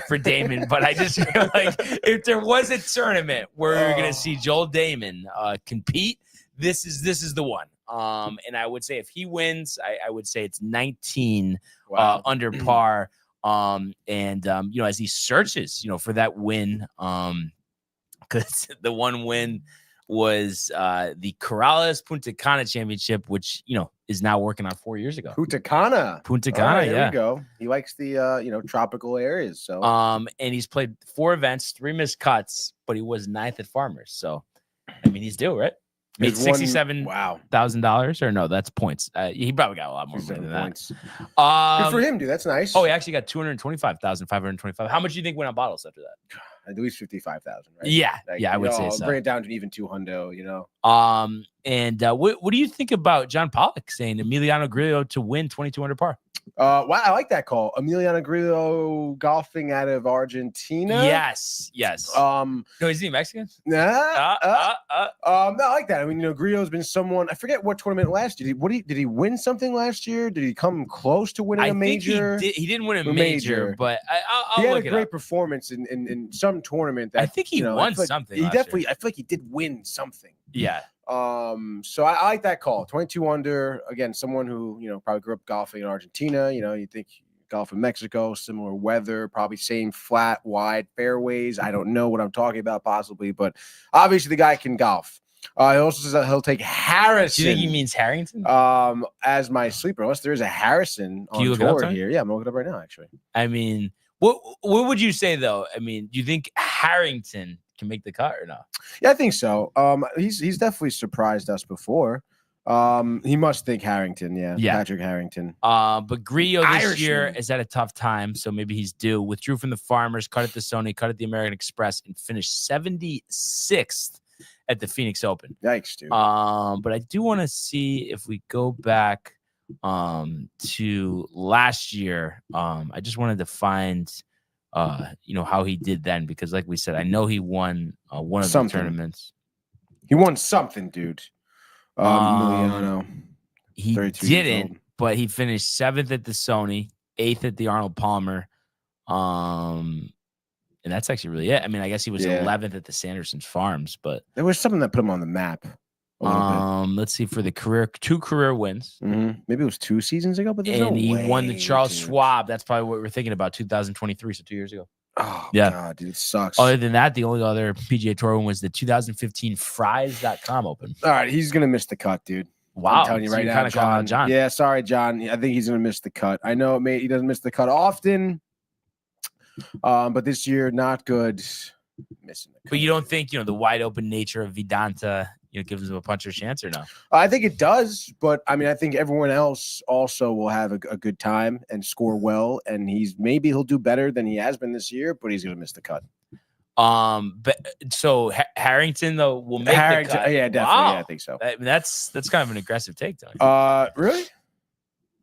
for Damon. But I just feel like if there was a tournament where you're going to see Joel Damon compete, this is the one. And I would say if he wins, I would say it's 19 under par. As he searches, for that win, because the one win was the Corrales Punta Cana Championship, which is now working on 4 years ago. Punta Cana, yeah. There we go. He likes the tropical areas. So and he's played 4 events, 3 missed cuts, but he was 9th at Farmers. So I mean, he's due, right? Made $67,000 or no? That's points. He probably got a lot more money than points. that. Good for him, dude. That's nice. Oh, he actually got $225,525. How much do you think went on bottles after that? At least 55,000, right? Yeah, I would say so. Bring it down to even 200, And what do you think about John Pollock saying Emiliano Grillo to win 22 under par? Wow, I like that call. Emiliano Grillo golfing out of Argentina. Yes. No, is he Mexican? No, I like that. I mean, Grillo's been someone. I forget what tournament last year. Did he win something last year? Did he come close to winning a major? He didn't win a major, but I'll he had look a great performance in some tournament. That, I think he won something. He definitely. I feel like he did win something. Yeah. So I like that call. 22 under. Again, someone who probably grew up golfing in Argentina. You think golf in Mexico, similar weather, probably same flat, wide fairways. I don't know what I'm talking about, possibly, but obviously the guy can golf. He also says that he'll take Harrison. Do you think he means Harrington? As my sleeper, unless there is a Harrison on tour here. Yeah, I'm looking it up right now. Actually, I mean, what would you say though? I mean, do you think Harrington can make the cut or not? Yeah, I think so. He's definitely surprised us before. He must think Harrington, yeah. Patrick Harrington. But Grillo this year is at a tough time, so maybe he's due. Withdrew from the Farmers, cut at the Sony, cut at the American Express, and finished 76th at the Phoenix Open. Yikes, dude. But I do want to see if we go back to last year. I just wanted to find how he did then, because like we said, I know he won one of the tournaments. He won something, dude. Emiliano. He didn't, but he finished 7th at the Sony, 8th at the Arnold Palmer. And that's actually really it. I mean, I guess he was 11th at the Sanderson's Farms, but there was something that put him on the map. Let's see, for the 2 career wins. Maybe it was 2 seasons ago, but he won the Charles Schwab. That's probably what we're thinking about. 2023, so 2 years ago. Oh God, dude, it sucks. Other than that, the only other PGA Tour one was the 2015 Fries.com Open. All right, he's gonna miss the cut, dude. Wow, I'm telling you right now, John. Yeah, sorry, John. I think he's gonna miss the cut. I know he doesn't miss the cut often, but this year not good. Missing the cut. But you don't think the wide open nature of Vidanta gives him a puncher's chance or no? I think it does, but I mean, I think everyone else also will have a good time and score well, and maybe he'll do better than he has been this year, but he's gonna miss the cut. But so Harrington though will make the cut. Yeah, definitely. Wow. Yeah, I think so. I mean, that's kind of an aggressive take, Tony. Really?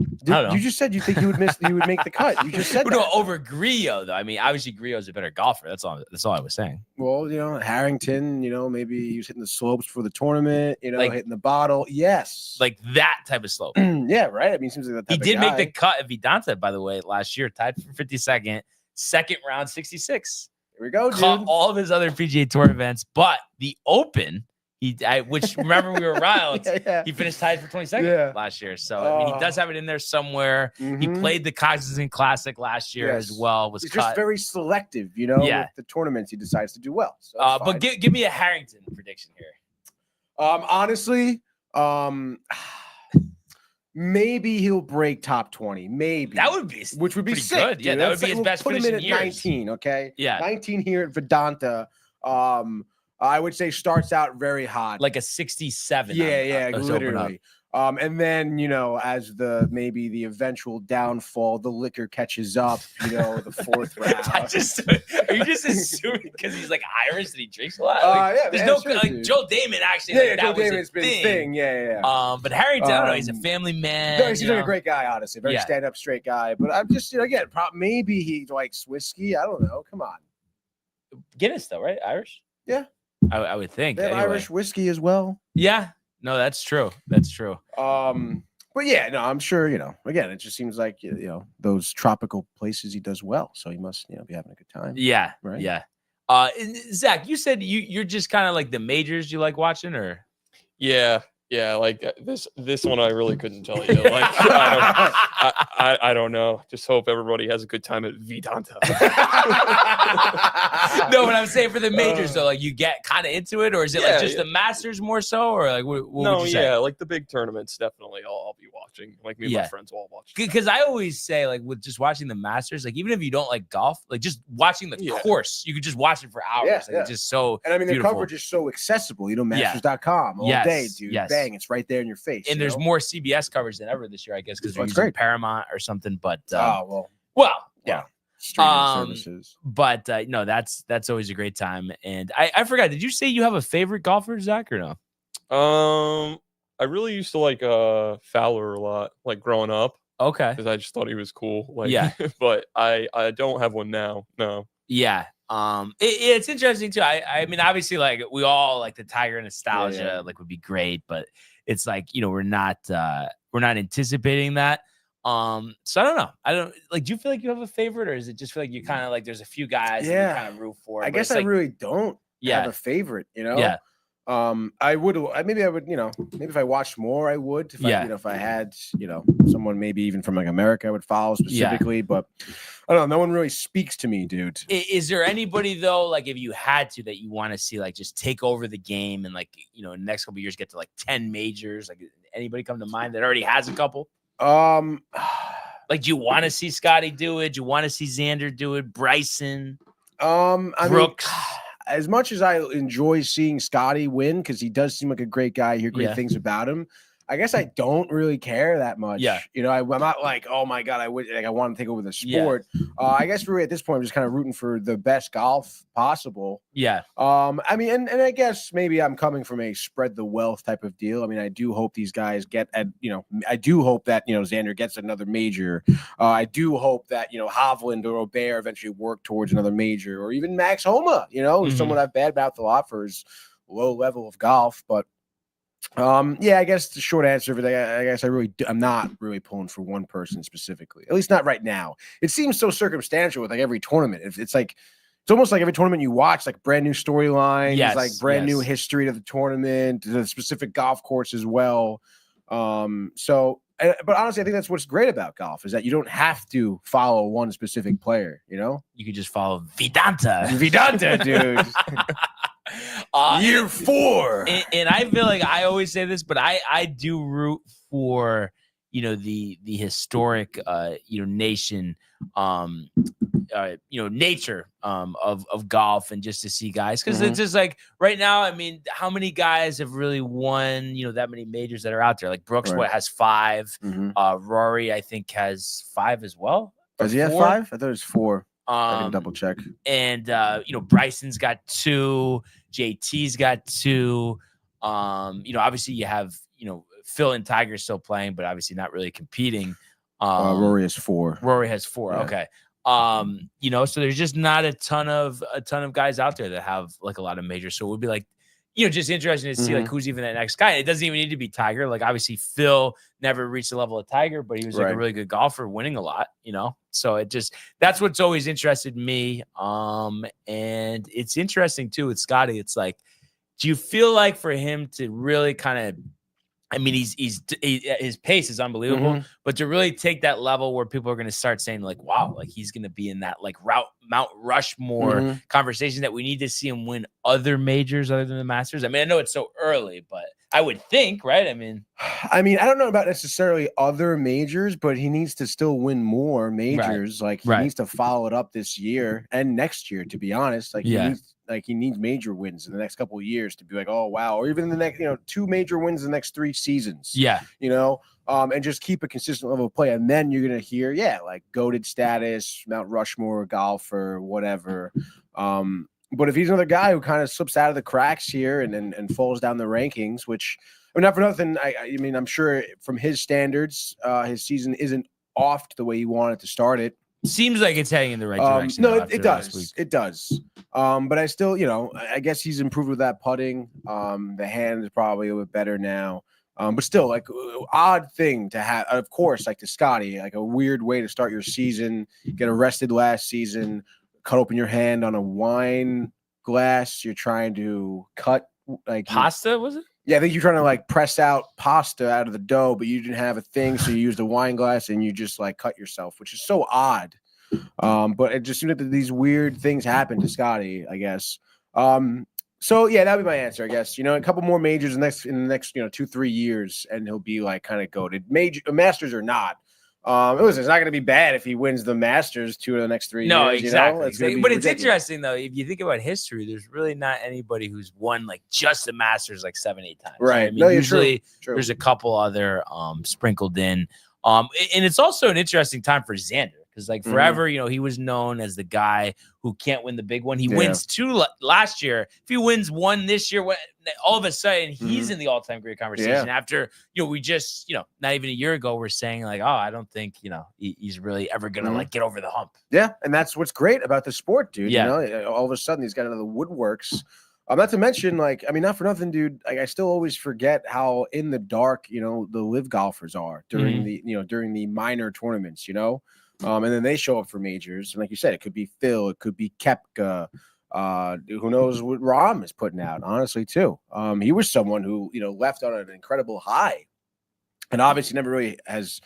I don't know. You just said you think he would make the cut. You just said no, that. over Grillo though. I mean, obviously Grillo's a better golfer. That's all I was saying. Well, Harrington, maybe he was hitting the slopes for the tournament, Like- hitting the bottle. Yes. Like that type of slope. yeah, right. I mean, seems like that He type did of make guy. the cut at Vidanta, by the way, last year, tied for 52nd, second round, 66. Here we go, Caught dude. all of his other PGA Tour events, but the Open, which remember we were around, yeah. he finished tied for 22nd Yeah. last year. So I mean, he does have it in there somewhere. He Mhm. played the Cognizant Classic last year as Yes. well. Was He's cut. just very selective, Yeah. with the tournaments he decides to do well. So that's But fine. give me a Harrington prediction here. Honestly, maybe he'll break top 20. Maybe That would be which would be pretty sick. good. Yeah, dude. that would Let's be say his we'll best put him finish in in at years. 19. Okay, Yeah. 19 here at Vedanta. I would say starts out very hot. like a 67. yeah, let's open up. literally. And then as maybe the eventual downfall, the liquor catches up. The fourth round. Are you just assuming because he's like Irish that he drinks a lot? Yeah, There's man, no sure, like dude. Joe Damon actually. Yeah, like, Joe that was Damon's a been thing. thing. Yeah. But Harrington, I don't know. He's a Um, family man. No, he's you like a know? great guy, honestly. Very Yeah. stand-up, straight guy. But I'm just, again, maybe he likes whiskey. I don't know. Come on. Guinness though, right? Irish. Yeah. I would think. They have Anyway. Irish whiskey as well. Yeah. No, that's true. That's true. But yeah, no, I'm sure, again, it just seems like, those tropical places he does well. So he must, be having a good time. Yeah. Right. Yeah. And Zach, you said you're just kind of like the majors you like watching, or Yeah, like this one I really couldn't tell you. Like I don't know. Just hope everybody has a good time at Vidanta. no, but I'm saying for the majors though, like you get kind of into it, or is it like just the Masters more so, or like what No, would you say? yeah, like the big tournaments definitely I'll be watching. Like me and my friends will all watch. Because I always say, like, with just watching the Masters, like, even if you don't like golf, like, just watching the course, you could just watch it for hours. Yeah, like, yeah. It's just so And I mean, beautiful. the coverage is so accessible. Masters.com all day, dude. Yes. Bang, it's right there in your face. And there's more CBS coverage than ever this year, I guess, because they're That's using great. Paramount or something. But Yeah. Streaming services. But no, that's always a great time. And I forgot. Did you say you have a favorite golfer, Zach, or no? I really used to like Fowler a lot, like growing up, Okay. because I just thought he was cool. Like, Yeah. But I don't have one now. No. Yeah. It's interesting too. I mean, obviously, like we all like the Tiger nostalgia, like would be great, but it's like we're not anticipating that. So I don't know. I don't like. Do you feel like you have a favorite, or is it just feel like you kind of like there's a few guys that you kind of root for? I but guess it's I like, really don't have a favorite. Yeah. I would maybe if I watched more, I would. If I had someone maybe even from like America I would follow specifically, but I don't know. No one really speaks to me, dude. Is there anybody though, like if you had to, that you want to see like just take over the game and like in the next couple of years get to like 10 majors? Like anybody come to mind that already has a couple? Like, do you want to see Scotty do it? Do you want to see Xander do it? Bryson, Brooks. As much as I enjoy seeing Scotty win, because he does seem like a great guy, hear great things about him, I guess I don't really care that much. Yeah. I'm not like, oh my God, I want to take over the sport. I guess really at this point, I'm just kind of rooting for the best golf possible. Yeah. I mean, and I guess maybe I'm coming from a spread the wealth type of deal. I mean, I do hope these guys get I do hope that, Xander gets another major. I do hope that, Hovland or Robert eventually work towards another major, or even Max Homa, who's someone I've badmouthed a lot for his low level of golf, but I guess the short answer for that, I guess I'm not really pulling for one person specifically, at least not right now. It seems so circumstantial with like every tournament. It's almost like every tournament you watch, like brand new storylines, like brand new history to the tournament, the specific golf course as well. But honestly, I think that's what's great about golf is that you don't have to follow one specific player, You could just follow Vidanta. Vidanta, dude. Year 4. And I feel like I always say this, but I do root for the historic nation nature of golf, and just to see guys, because it's just like right now, I mean, how many guys have really won that many majors that are out there? Like Brooks has 5. Rory I think has 5 as well. Does he have 5? I thought it was 4. I can double check. And Bryson's got 2, JT's got 2. Obviously you have Phil and Tiger still playing, but obviously not really competing. Rory has 4. Rory has 4. Yeah. Okay. So there's just not a ton of guys out there that have like a lot of majors. So it would be like, just interesting to see like who's even that next guy. It doesn't even need to be Tiger. Like obviously Phil never reached the level of Tiger, but he was like a really good golfer, winning a lot, So that's what's always interested me. And it's interesting too with Scotty. It's like, do you feel like for him to really kind of, I mean, his pace is unbelievable, but to really take that level where people are going to start saying like, wow, like he's going to be in that like Mount Rushmore conversation, that we need to see him win other majors other than the Masters. I mean, I know it's so early, but I would think, right? I mean, I don't know about necessarily other majors, but he needs to still win more majors. Like he needs to follow it up this year and next year, to be honest. Like he needs major wins in the next couple of years to be like, oh wow, or even in the next 2 major wins in the next 3 seasons. And just keep a consistent level of play, and then you're gonna hear like goated status, Mount Rushmore golfer, whatever. But if he's another guy who kind of slips out of the cracks here and falls down the rankings, which not for nothing, I mean, I'm sure from his standards, his season isn't off the way he wanted to start it. Seems like it's heading in the right direction. No, it does. It does. But I still, I guess he's improved with that putting. The hand is probably a little bit better now. But still, like, odd thing to have, of course, like to Scotty, like a weird way to start your season. Get arrested last season, cut open your hand on a wine glass. You're trying to cut like pasta, was it? Yeah, I think you're trying to like press out pasta out of the dough, but you didn't have a thing, so you used a wine glass and you just like cut yourself, which is so odd. But it just seemed that these weird things happen to Scotty, I guess. So yeah, that'd be my answer, I guess. A couple more majors in the next 2-3 years, and he'll be like kind of goated. Masters or not. Listen, it's not going to be bad if he wins the Masters 2 of the next 3 years. No, exactly. But it's ridiculous. interesting though. If you think about history, there's really not anybody who's won like just the Masters like 7-8 times. Right. I mean, usually there's a couple other sprinkled in. And it's also an interesting time for Xander. Because like forever, he was known as the guy who can't win the big one. He wins 2 last year. If he wins 1 this year, all of a sudden he's in the all-time great conversation. After we just not even a year ago we're saying like, oh, I don't think he's really ever gonna like get over the hump. Yeah, and that's what's great about the sport, dude. Yeah. All of a sudden he's got into the woodworks. Not to mention, like, I mean, not for nothing, dude. Like, I still always forget how in the dark the live golfers are during the during the minor tournaments. And then they show up for majors. And like you said, it could be Phil, it could be Koepka. Who knows what Rahm is putting out, honestly, too. He was someone who, left on an incredible high. And obviously never really has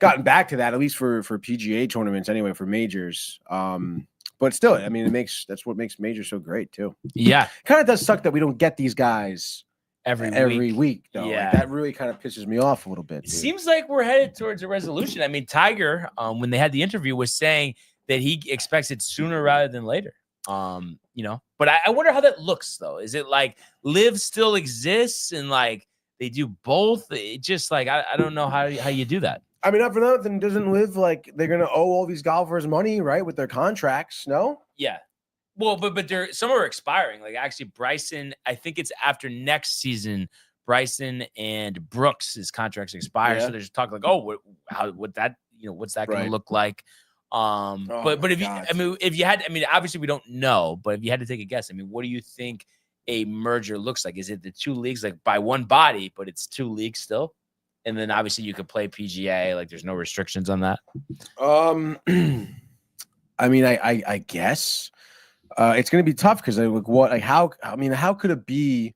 gotten back to that, at least for PGA tournaments anyway, for majors. But still, I mean, that's what makes majors so great, too. Yeah. Kind of does suck that we don't get these guys every week though. Yeah, like, that really kind of pisses me off a little bit. It seems like we're headed towards a resolution. I mean, Tiger, when they had the interview, was saying that he expects it sooner rather than later. But I wonder how that looks though. Is it like live still exists and like they do both? It just like I don't know how you do that. I mean, not for nothing, doesn't live like they're gonna owe all these golfers money, right, with their contracts? No. Yeah. Well, but some are expiring. Like actually, Bryson, I think it's after next season. Bryson and Brooks' contracts expire, so there's talk like, oh, what's that going to look like? But if you had, obviously we don't know, but if you had to take a guess, what do you think a merger looks like? Is it the 2 leagues like by one body, but it's 2 leagues still? And then obviously you could play PGA, like there's no restrictions on that. I guess. It's going to be tough because how could it be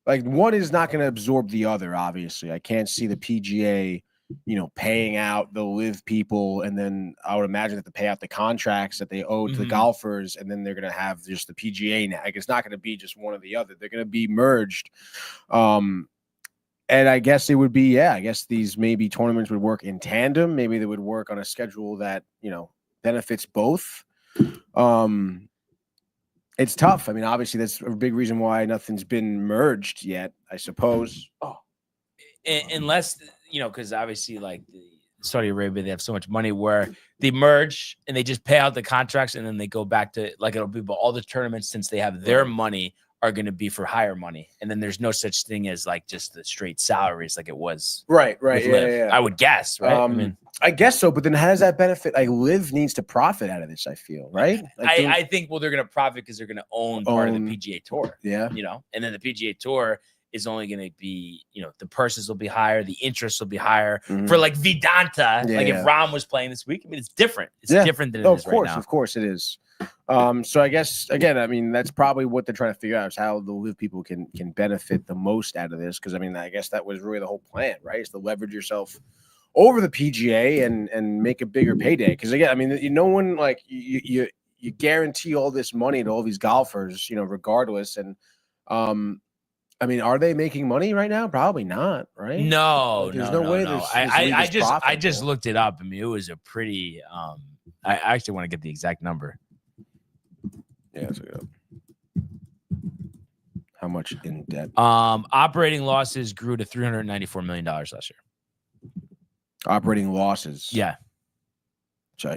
like one is not going to absorb the other? Obviously, I can't see the PGA, paying out the live people, and then I would imagine that to pay out the contracts that they owe to the golfers, and then they're going to have just the PGA now. Like it's not going to be just one or the other; they're going to be merged. And I guess it would be, I guess these maybe tournaments would work in tandem. Maybe they would work on a schedule that benefits both. It's tough. Obviously, that's a big reason why nothing's been merged yet, I suppose. Unless, because obviously, like, Saudi Arabia, they have so much money where they merge and they just pay out the contracts and then they go back to like it'll be about all the tournaments since they have their money are going to be for higher money. And then there's no such thing as like just the straight salaries like it was. Right. Yeah. I would guess, right? I mean, I guess so. But then how does that benefit? Like Liv needs to profit out of this, I feel, right? Like I think, well, they're going to profit because they're going to own part of the PGA Tour. Yeah. And then the PGA Tour is only going to be, the purses will be higher, the interest will be higher for like Vedanta. If Ram was playing this week, I mean, it's different. It's different than it is right now. Of course it is. So I guess again, I mean, that's probably what they're trying to figure out is how the Live people can benefit the most out of this. Because I mean, I guess that was really the whole plan, right? Is to leverage yourself over the PGA and make a bigger payday. Because again, I mean, no one like you guarantee all this money to all these golfers, regardless. And I mean, are they making money right now? Probably not, right? No, like, there's no way. No. I just looked it up. I mean, it was a pretty. I actually want to get the exact number. Yeah, let's look it up. How much in debt? Operating losses grew to $394 million last year. Operating losses. Yeah.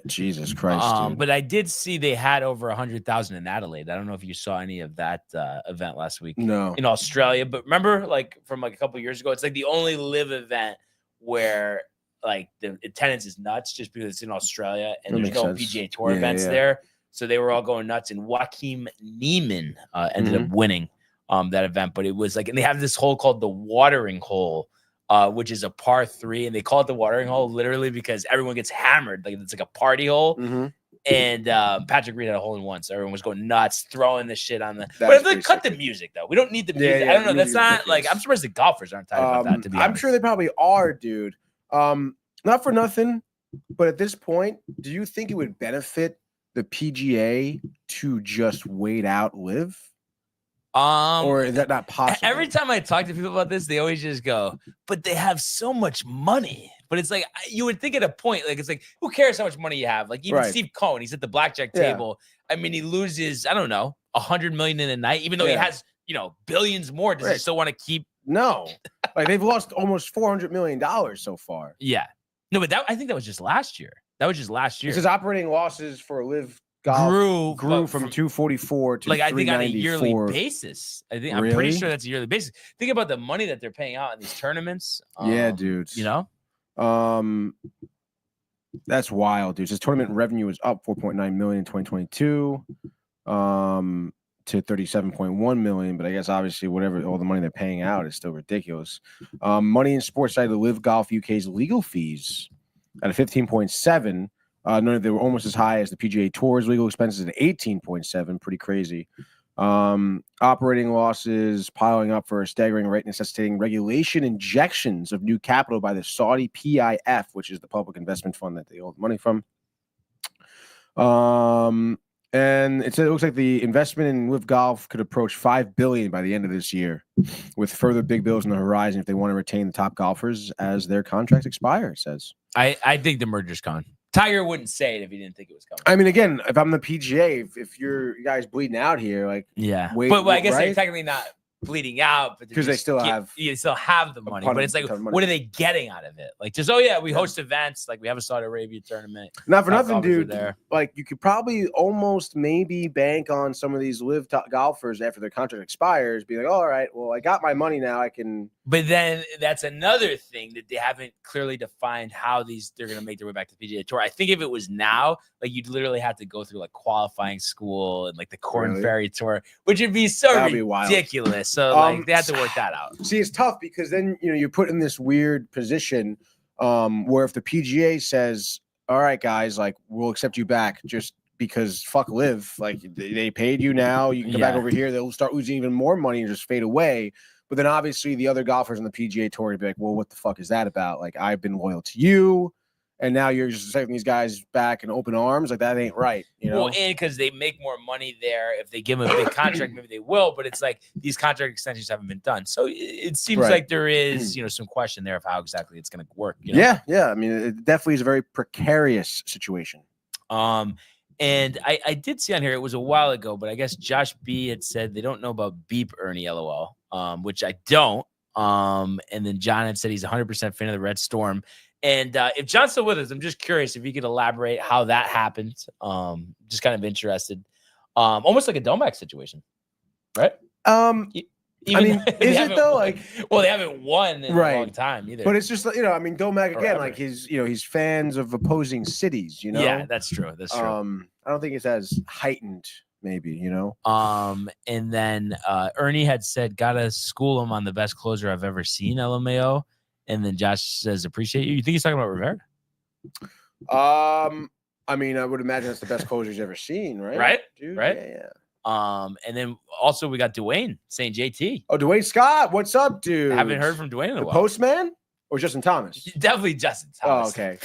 Jesus Christ. Dude. But I did see they had over 100,000 in Adelaide. I don't know if you saw any of that event last week. No. In Australia, but remember, like from like a couple years ago, it's like the only live event where like the attendance is nuts just because it's in Australia and there's no PGA Tour events there. So they were all going nuts, and Joaquin Niemann ended up winning that event. But it was like, and they have this hole called the watering hole, which is a par 3, and they call it the watering hole literally because everyone gets hammered. Like it's like a party hole. And Patrick Reed had a hole in one, so everyone was going nuts, throwing the shit on the. But if they cut the music though, we don't need the music. I don't know. That's not like I'm surprised the golfers aren't tired about that. To be honest, I'm sure they probably are, dude. Not for nothing, but at this point, do you think it would benefit the PGA to just wait out Live? Or is that not possible? Every time I talk to people about this, they always just go, but they have so much money. But it's like, you would think at a point, like, it's like, who cares how much money you have? Like, even Steve Cohen, he's at the blackjack table. I mean, he loses, I don't know, $100 million in a night, even though he has, billions more. Does he still want to keep? No. Like, they've lost almost $400 million so far. Yeah. No, but I think that was just last year. That was just last year. It says operating losses for Live Golf grew from 244 to like I think on a 394. yearly basis. I'm pretty sure that's a yearly basis. Think about the money that they're paying out in these tournaments. Yeah, dude. That's wild, dude. It says tournament revenue was up 4.9 million in 2022 to 37.1 million, but I guess obviously whatever all the money they're paying out is still ridiculous. Money in sports side of Live Golf UK's legal fees at a 15.7. They were almost as high as the PGA Tour's legal expenses at 18.7. Pretty crazy. Operating losses piling up for a staggering rate, necessitating regulation injections of new capital by the Saudi PIF, which is the public investment fund that they hold money from. And it looks like the investment in Live Golf could approach $5 billion by the end of this year, with further big bills on the horizon if they want to retain the top golfers as their contracts expire. It says. I think the merger's gone. Tiger wouldn't say it if he didn't think it was coming. I mean, again, if I'm the PGA, if you guys bleeding out here, like but I guess they're technically not bleeding out, but because they still have the money. But it's like, what are they getting out of it? Like, just we host events, like we have a Saudi Arabia tournament. Not for nothing, dude. Like, you could probably almost maybe bank on some of these Live golfers after their contract expires, be like, all right, well, I got my money now, I can. But then that's another thing that they haven't clearly defined how they're going to make their way back to the PGA Tour. I think if it was now, like you'd literally have to go through like qualifying school and like the Corn Ferry Tour, which would be so ridiculous. So like they have to work that out. See, it's tough because then you're put in this weird position where if the PGA says, "All right, guys, like we'll accept you back," just because fuck Live, like they paid you now, you can come back over here. They'll start losing even more money and just fade away. But then obviously the other golfers on the PGA Tour would be like, well, what the fuck is that about? Like, I've been loyal to you, and now you're just accepting these guys back in open arms. Like, that ain't right, Well, and because they make more money there. If they give them a big contract, maybe they will. But it's like these contract extensions haven't been done. So it seems like there is, some question there of how exactly it's going to work. Yeah. I mean, it definitely is a very precarious situation. And I did see on here, it was a while ago, but I guess Josh B had said they don't know about Beep Ernie LOL, which I don't. And then John had said he's 100% fan of the Red Storm. And if John's still with us, I'm just curious if you could elaborate how that happened. Just kind of interested. Almost like a Domac situation, right? I mean, is it though? Like, well, they haven't won in a long time either. But it's just, you know, I mean, Domac again, like he's fans of opposing cities, you know? Yeah, that's true. That's true. I don't think it's as heightened, maybe, you know? And then Ernie had said, gotta school him on the best closer I've ever seen, LMAO. And then Josh says, appreciate you. You think he's talking about Rivera? I mean, I would imagine that's the best closer he's ever seen, right? Right? Dude? Right? Yeah. And then also we got Dwayne saying JT. Oh, Dwayne Scott, what's up, dude? I haven't heard from Dwayne in a the while. Postman or Justin Thomas? Definitely Justin Thomas. Oh, okay.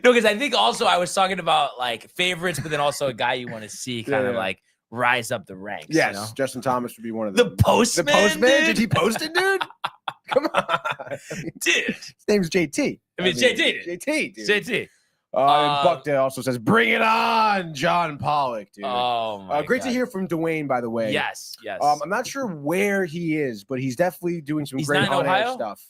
No, because I think also I was talking about like favorites, but then also a guy you want to see kind of like rise up the ranks. Yes, you know? Justin Thomas would be one of them. The Postman. The Postman? Dude? Did he post it, dude? Come on, dude. His name's JT. I mean, JT. JT. Dude. JT. And Buck also says, "Bring it on, John Pollock, dude." Oh my great God. to hear from Dwayne, by the way. Yes, yes. I'm not sure where he is, but he's definitely doing some great on-air stuff.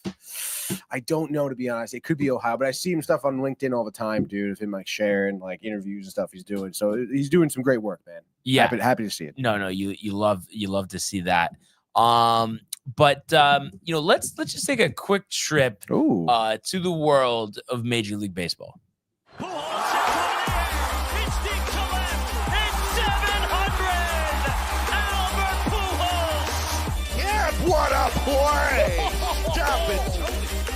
I don't know, to be honest. It could be Ohio, but I see him stuff on LinkedIn all the time, dude. Of him like sharing like interviews and stuff he's doing. So he's doing some great work, man. Yeah, happy to see it. No, you love to see that. But you know, let's just take a quick trip to the world of Major League Baseball. What a play! Stop it,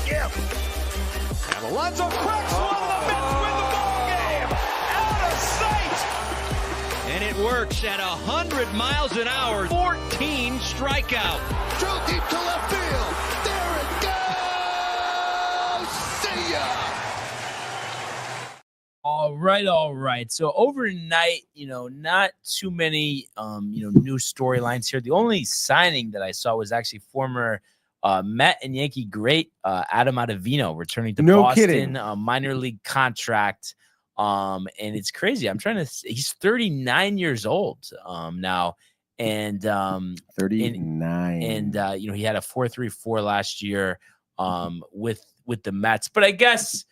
Yep. And Alonso cracks one. The Mets win the ball game. Out of sight. And it works at 100 miles an hour. 14 strikeout. Drove deep to left field. There it goes. See ya. All right. So overnight, you know, not too many, new storylines here. The only signing that I saw was actually former Met and Yankee great Adam Ottavino returning to Boston, minor league contract. And it's crazy. He's 39 years old now. And 39. And he had a 4.34 last year with the Mets. But I guess,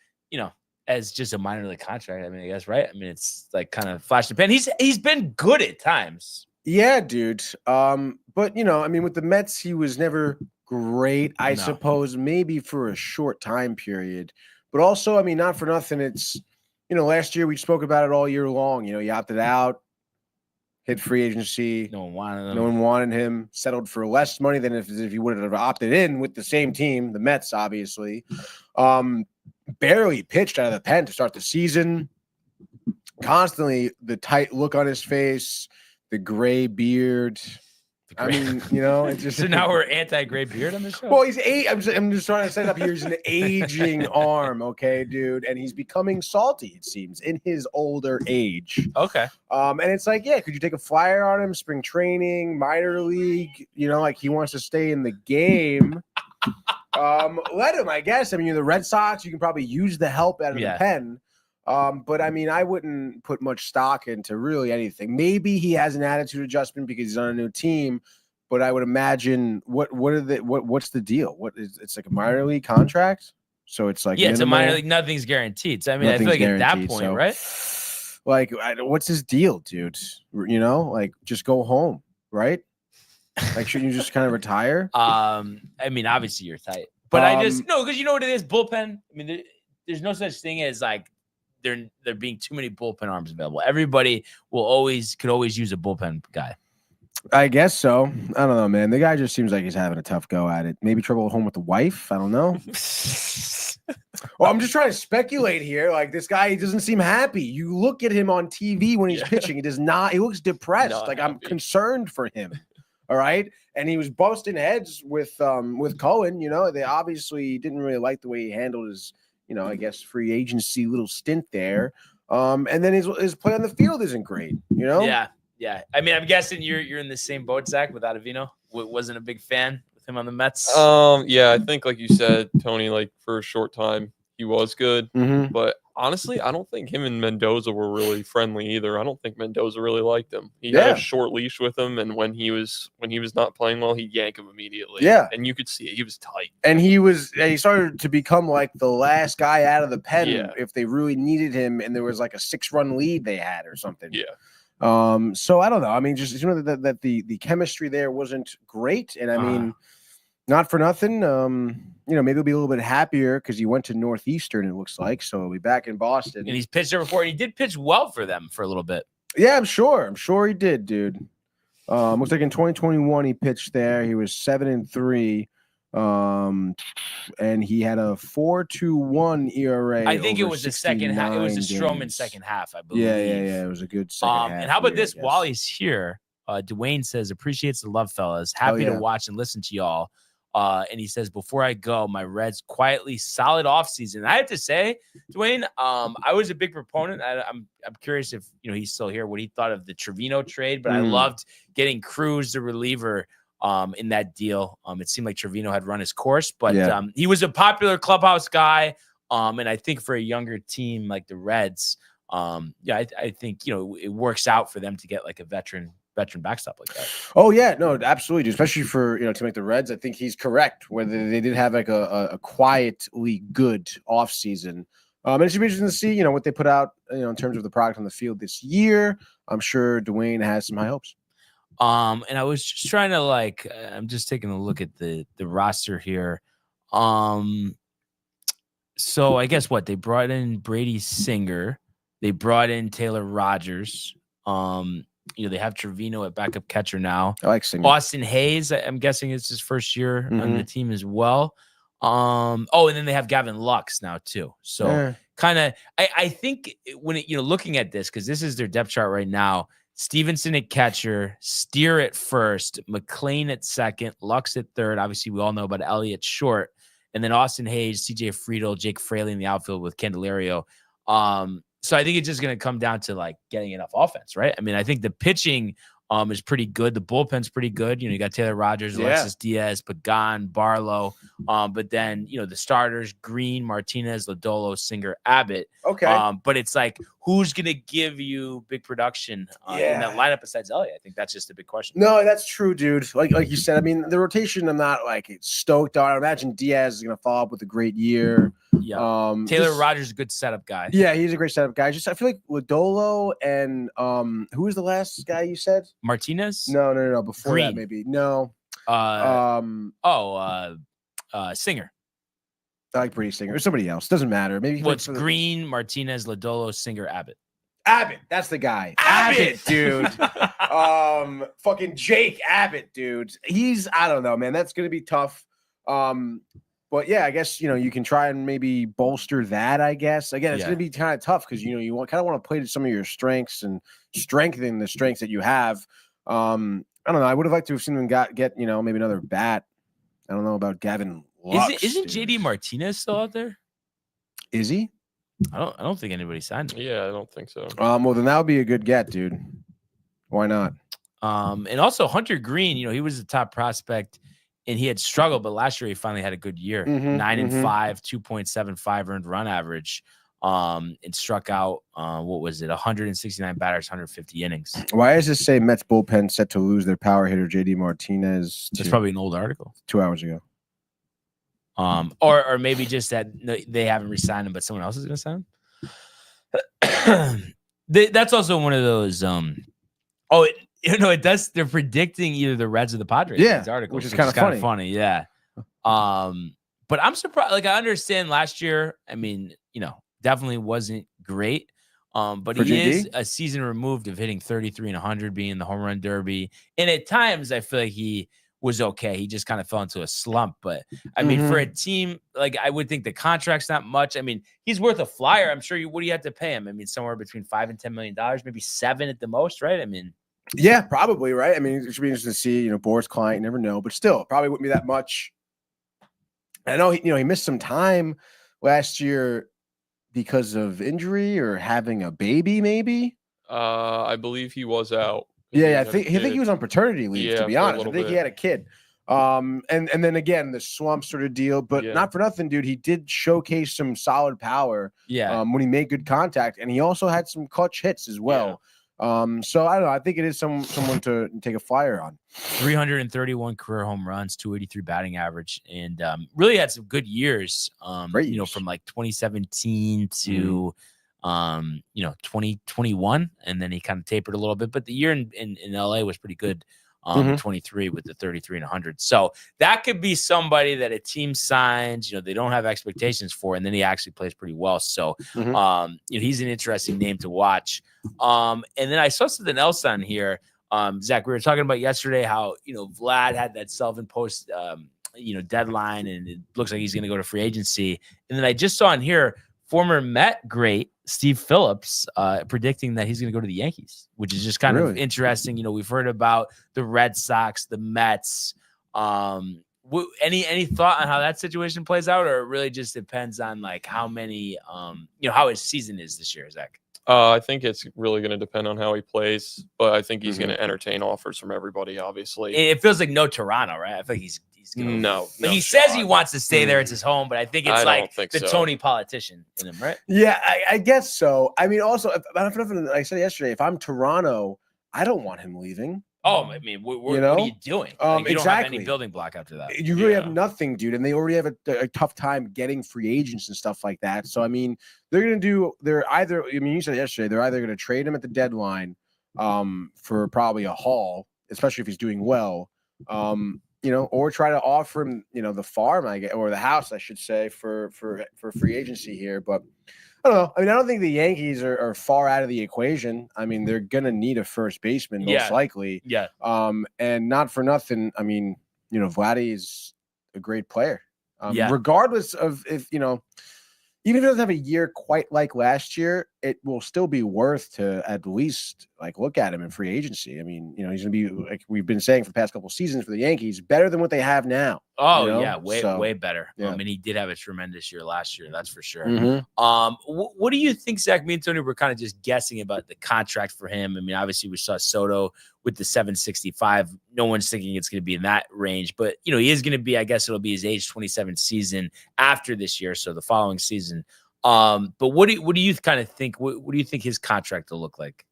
as just a minor league contract, I guess, right? It's like kind of flash in the pan. He's been good at times. Yeah, dude. But with the Mets, he was never great, I suppose, maybe for a short time period. But also, not for nothing, it's, last year we spoke about it all year long. He opted out, hit free agency. No one wanted him. No one wanted him. Settled for less money than if he would have opted in with the same team, the Mets, obviously. Barely pitched out of the pen to start the season. Constantly the tight look on his face, the gray beard. It's just. So now we're anti-gray beard on the show? Well, he's I'm just trying to set up here. He's an aging arm, okay, dude, and he's becoming salty. It seems in his older age. Okay. And it's like, could you take a flyer on him? Spring training, minor league. Like he wants to stay in the game. Let him, I guess. The Red Sox, you can probably use the help out of the pen. But I wouldn't put much stock into really anything. Maybe he has an attitude adjustment because he's on a new team, but I would imagine what's the deal? It's like a minor league contract? So it's like it's a minor league, nothing's guaranteed. So I feel like at that point, right? Like, what's his deal, dude? Like just go home, right? Like, shouldn't you just kind of retire? Obviously you're tight, but because you know what it is, bullpen. There's no such thing as like there being too many bullpen arms available. Everybody could always use a bullpen guy. I guess so. I don't know, man. The guy just seems like he's having a tough go at it. Maybe trouble at home with the wife. I don't know. Well, I'm just trying to speculate here. Like, this guy, he doesn't seem happy. You look at him on TV when he's pitching. He does not. He looks depressed. I'm concerned for him. All right. And he was busting heads with Cohen. They obviously didn't really like the way he handled his, I guess, free agency little stint there. And then his play on the field isn't great, Yeah. I'm guessing you're in the same boat, Zach, with Ottavino. Wasn't a big fan with him on the Mets. Yeah, I think like you said, Tony, like for a short time, He was good, Mhm. but honestly, I don't think him and Mendoza were really friendly either. I don't think Mendoza really liked him. He had Yeah. a short leash with him, and when he was not playing well, he'd yank him immediately. Yeah. And you could see it. He was tight. And he started to become like the last guy out of the pen Yeah. if they really needed him, and there was like a 6-run lead they had or something. Yeah. So I don't know. I mean, just that the chemistry there wasn't great, and I mean, not for nothing. Maybe he'll be a little bit happier because he went to Northeastern. It looks like so he'll be back in Boston, And he's pitched there before. And he did pitch well for them for a little bit. Yeah, I'm sure he did, dude. Looks like in 2021 he pitched there. He was 7-3. And he had a 4.21 ERA. I think it was the second half. It was the Stroman games. second half, I believe. Yeah. It was a good second half. And how about year, this? While he's here, Dwayne says, appreciates the love, fellas. Oh, Happy to watch and listen to y'all. And he says, before I go, my Reds quietly solid offseason. I have to say, Dwayne, I was a big proponent. I'm curious if he's still here, what he thought of the Trevino trade, but I loved getting Cruz, the reliever, in that deal. It seemed like Trevino had run his course, but he was a popular clubhouse guy. And I think for a younger team like the Reds, I think it works out for them to get like a veteran backstop like that. Oh yeah, no, absolutely, especially for to make the Reds. I think he's correct. Whether they did have like a quietly good offseason. It should be interesting to see what they put out in terms of the product on the field this year. I'm sure Dwayne has some high hopes. And I was just trying to I'm just taking a look at the roster here. So I guess they brought in Brady Singer, they brought in Taylor Rogers. They have Trevino at backup catcher now. I like Singer. Austin Hayes, I'm guessing it's his first year on the team as well. And then they have Gavin Lux now too. So kind of, I think when looking at this, because this is their depth chart right now. Stevenson at catcher, Steer at first, McLean at second, Lux at third. Obviously, we all know about Elliott short, and then Austin Hayes, CJ Friedel, Jake Fraley in the outfield with Candelario. So I think it's just going to come down to getting enough offense, right? I mean, I think the pitching is pretty good. The bullpen's pretty good. You got Taylor Rogers, Alexis Diaz, Pagan, Barlow. But then, the starters, Green, Martinez, Lodolo, Singer, Abbott. Okay. But it's who's going to give you big production in that lineup besides Elliott? I think that's just a big question. No, that's true, dude. Like you said, I mean, the rotation, I'm not stoked on. I imagine Diaz is going to follow up with a great year. Yeah. Taylor Rogers is a good setup guy. Yeah, he's a great setup guy. I feel like Lodolo and who was the last guy you said? Martinez? No. Before Green. that, maybe. No. Singer. I like Brady Singer or somebody else. Doesn't matter. Maybe what's Green, Martinez, Lodolo, Singer, Abbott. Abbott, that's the guy. Abbott, dude. Fucking Jake Abbott, dude. I don't know, man. That's gonna be tough. But yeah, I guess you can try and maybe bolster that. I guess again, it's gonna be kind of tough because you kind of want to play to some of your strengths and strengthen the strengths that you have. I don't know. I would have liked to have seen them get maybe another bat. I don't know about Gavin Lux. Isn't JD Martinez still out there? Is he? I don't think anybody signed him. Yeah, I don't think so. Well, then that would be a good get, dude. Why not? And also Hunter Green, he was the top prospect and he had struggled, but last year he finally had a good year. 9-5, 2.75 earned run average. And struck out 169 batters, 150 innings. Why does this say Mets bullpen set to lose their power hitter JD Martinez? It's probably an old article. 2 hours ago. Or maybe just that they haven't re-signed him, but someone else is going to sign him. That's also one of those. It does. They're predicting either the Reds or the Padres. Yeah, these articles, which is kind of funny. Yeah. But I'm surprised. I understand last year. I mean, definitely wasn't great. But he is a season removed of hitting 33 and 100, being in the home run derby, and at times I feel like he was okay. He just kind of fell into a slump. But I mean, for a team, I would think the contract's not much. I mean, he's worth a flyer. I'm sure what do you have to pay him? I mean, somewhere between $5 and $10 million, maybe $7 at the most, right? I mean, yeah, probably, right? I mean, it should be interesting to see, Boris Client, you never know, but still, probably wouldn't be that much. I know he missed some time last year because of injury or having a baby, maybe. I believe he was out. Yeah, I think he was on paternity leave, to be honest. I think he had a kid. And then again, the slump sort of deal, but not for nothing, dude. He did showcase some solid power. When he made good contact, and he also had some clutch hits as well. So I don't know. I think it is someone to take a flyer on. 331 career home runs, 283 batting average, and really had some good years. Great you know, years. from like 2017 to 2021, and then he kind of tapered a little bit. But the year in LA was pretty good. 23 with the 33 and 100. So that could be somebody that a team signs, they don't have expectations for, and then he actually plays pretty well. So, he's an interesting name to watch. And then I saw something else on here. Zach, we were talking about yesterday how, Vlad had that self-imposed, deadline, and it looks like he's going to go to free agency. And then I just saw on here, former Met great Steve Phillips predicting that he's going to go to the Yankees, which is just kind of interesting. We've heard about the Red Sox, the Mets. Any thought on how that situation plays out, or it really just depends on like how many, how his season is this year, Zach? I think it's really going to depend on how he plays, but I think he's going to entertain offers from everybody. Obviously, it feels like no Toronto, right? I feel like he's gonna, no. He says he wants to stay there; it's his home, but I think it's the Tony politician in him, right? Yeah, I guess so. I mean, also, like I said yesterday, if I'm Toronto, I don't want him leaving. Oh, I mean, what are you doing? You don't have any building block after that. You really have nothing, dude. And they already have a tough time getting free agents and stuff like that. So, I mean, you said yesterday, they're either going to trade him at the deadline for probably a haul, especially if he's doing well, or try to offer him, the farm, or the house, I should say, for free agency here. But I don't know. I mean, I don't think the Yankees are far out of the equation. I mean, they're gonna need a first baseman most likely. Yeah. And not for nothing. I mean, Vladdy is a great player. Regardless of if even if he doesn't have a year quite like last year, it will still be worth to at least look at him in free agency. I mean, he's going to be, like we've been saying for the past couple of seasons for the Yankees, better than what they have now. Oh, yeah, way better. Yeah. I mean, he did have a tremendous year last year, that's for sure. What do you think, Zach? Me and Tony were kind of just guessing about the contract for him. I mean, obviously we saw Soto with the 765. No one's thinking it's going to be in that range, but he is going to be, I guess it'll be his age 27 season after this year, so the following season. But what do you kind of think? What do you think his contract will look like?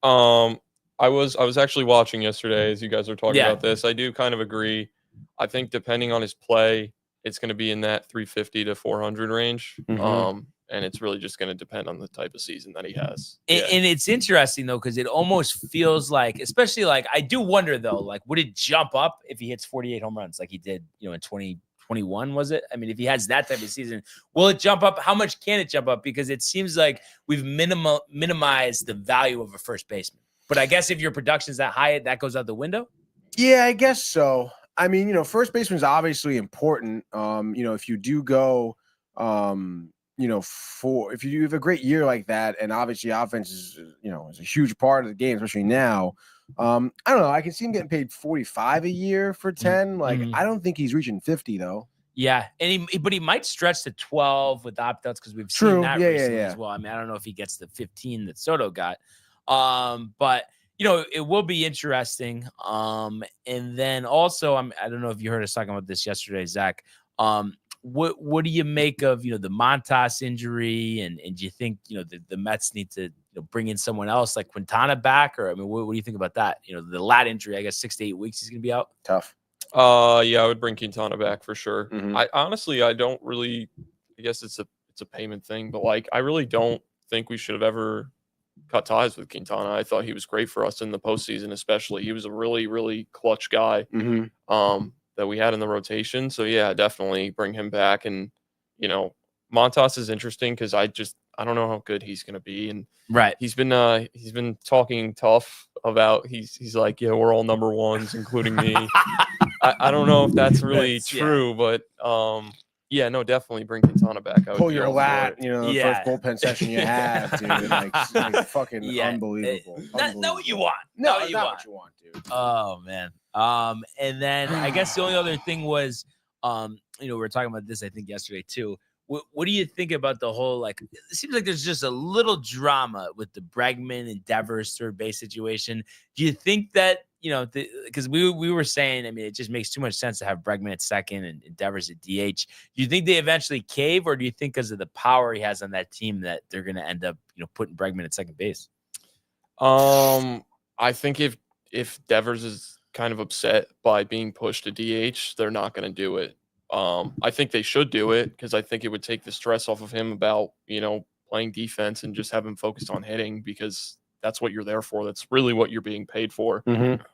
I was actually watching yesterday as you guys are talking about this. I do kind of agree. I think depending on his play, it's going to be in that 350 to 400 range. And it's really just going to depend on the type of season that he has. And it's interesting though, because it almost feels like, especially I do wonder though, would it jump up if he hits 48 home runs like he did, in 2021, was it? I mean, if he has that type of season, will it jump up? How much can it jump up? Because it seems like we've minimized the value of a first baseman. But I guess if your production is that high, that goes out the window? Yeah, I guess so. I mean, first baseman is obviously important. If you do go, if you have a great year like that, and obviously offense is, is a huge part of the game, especially now. I don't know. I can see him getting paid 45 a year for 10. I don't think he's reaching 50 though. Yeah, and but he might stretch to 12 with opt-outs because we've seen that recently as well. I mean, I don't know if he gets the 15 that Soto got, but it will be interesting. And then also, I don't know if you heard us talking about this yesterday, Zach. What do you make of the Montas injury, and do you think the Mets need to bring in someone else like Quintana back, or I mean, what do you think about that? The lat injury, I guess 6 to 8 weeks he's going to be out. Tough. Yeah, I would bring Quintana back for sure. I honestly, I don't really. I guess it's a payment thing, but I really don't think we should have ever cut ties with Quintana. I thought he was great for us in the postseason, especially. He was a really, really clutch guy that we had in the rotation. So yeah, definitely bring him back. And Montas is interesting because I don't know how good he's going to be. And he's been talking tough about he's like, yeah, we're all number ones, including me. I don't know if that's really true, but yeah, no, definitely bring Quintana back. Pull your lat, the first bullpen session you have, dude. Fucking unbelievable. Not what you want. No, not what you want, dude. Oh man. And then I guess the only other thing was, we were talking about this, I think yesterday too. What do you think about the whole, like, it seems like there's just a little drama with the Bregman and Devers third base situation. Do you think that, because we were saying, I mean, it just makes too much sense to have Bregman at second and Devers at DH. Do you think they eventually cave, or do you think because of the power he has on that team that they're going to end up, putting Bregman at second base? I think if Devers is kind of upset by being pushed to DH, they're not going to do it. I think they should do it because I think it would take the stress off of him about, playing defense and just have him focused on hitting, because that's what you're there for. That's really what you're being paid for.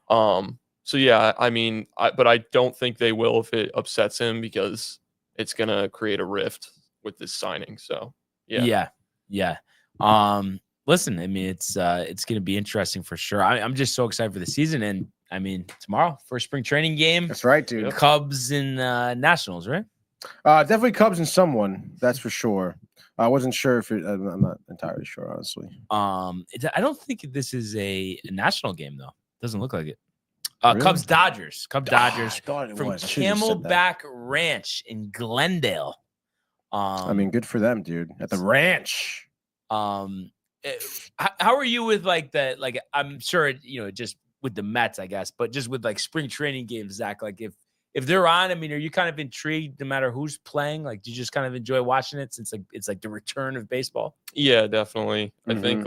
So yeah, I mean, but I don't think they will if it upsets him, because it's going to create a rift with this signing. So yeah. Listen, I mean, it's going to be interesting for sure. I'm just so excited for the season. And I mean, tomorrow, first spring training game. That's right, dude. Cubs and Nationals, right? Definitely Cubs and someone. That's for sure. I wasn't sure if I'm not entirely sure, honestly. I don't think this is a national game, though. Doesn't look like it. Really? Cubs Dodgers. Dodgers from Camelback Ranch in Glendale. I mean, good for them, dude. At the ranch. How are you with I'm sure just with the Mets, I guess, but just with like spring training games, Zach, like if they're on, I mean, are you kind of intrigued no matter who's playing? Like, do you just kind of enjoy watching it since it's like the return of baseball? Yeah, definitely. I think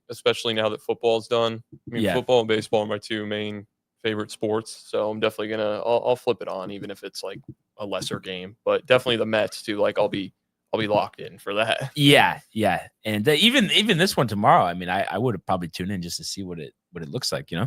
especially now that football's done. I mean, football and baseball are my two main favorite sports. So I'm definitely I'll flip it on, even if it's like a lesser game, but definitely the Mets too. Like I'll be locked in for that. Yeah. And even this one tomorrow, I mean, I would have probably tuned in just to see what it looks like, Yeah.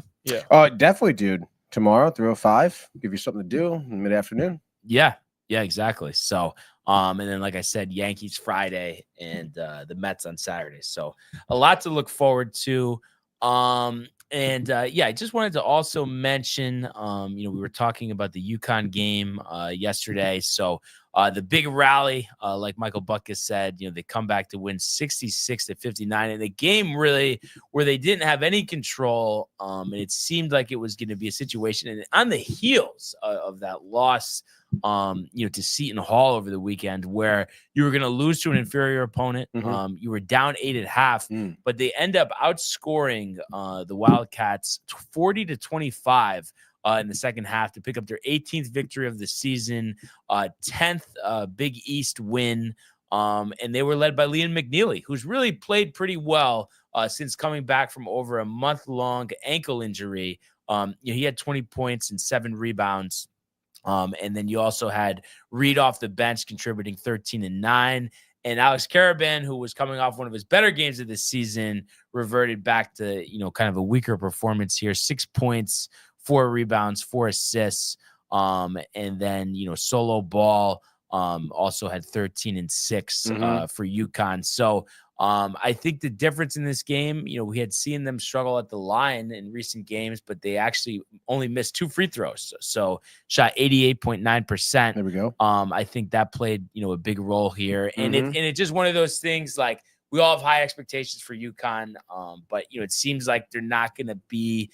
Definitely, dude. Tomorrow, 3:05. Give you something to do in mid-afternoon. Yeah, exactly. So, and then like I said, Yankees Friday and the Mets on Saturday. So a lot to look forward to. I just wanted to also mention, we were talking about the UConn game yesterday. So the big rally, like Michael Buckus said, they come back to win 66-59 in a game really where they didn't have any control. And it seemed like it was going to be a situation. And on the heels of that loss, to Seton Hall over the weekend, where you were going to lose to an inferior opponent. You were down 8 at half, but they end up outscoring the Wildcats 40-25 in the second half to pick up their 18th victory of the season, 10th Big East win. And they were led by Liam McNeely, who's really played pretty well since coming back from over a month-long ankle injury. He had 20 points and 7 rebounds. And then you also had Reed off the bench contributing 13 and 9. And Alex Caravan, who was coming off one of his better games of the season, reverted back to, kind of a weaker performance here. 6 points, 4 rebounds, 4 assists. And then, Solo Ball also had 13 and 6 for UConn. So I think the difference in this game, we had seen them struggle at the line in recent games, but they actually only missed 2 free throws. So shot 88.9%. There we go. I think that played, a big role here. And it's just one of those things, like, we all have high expectations for UConn, but, it seems like they're not going to be,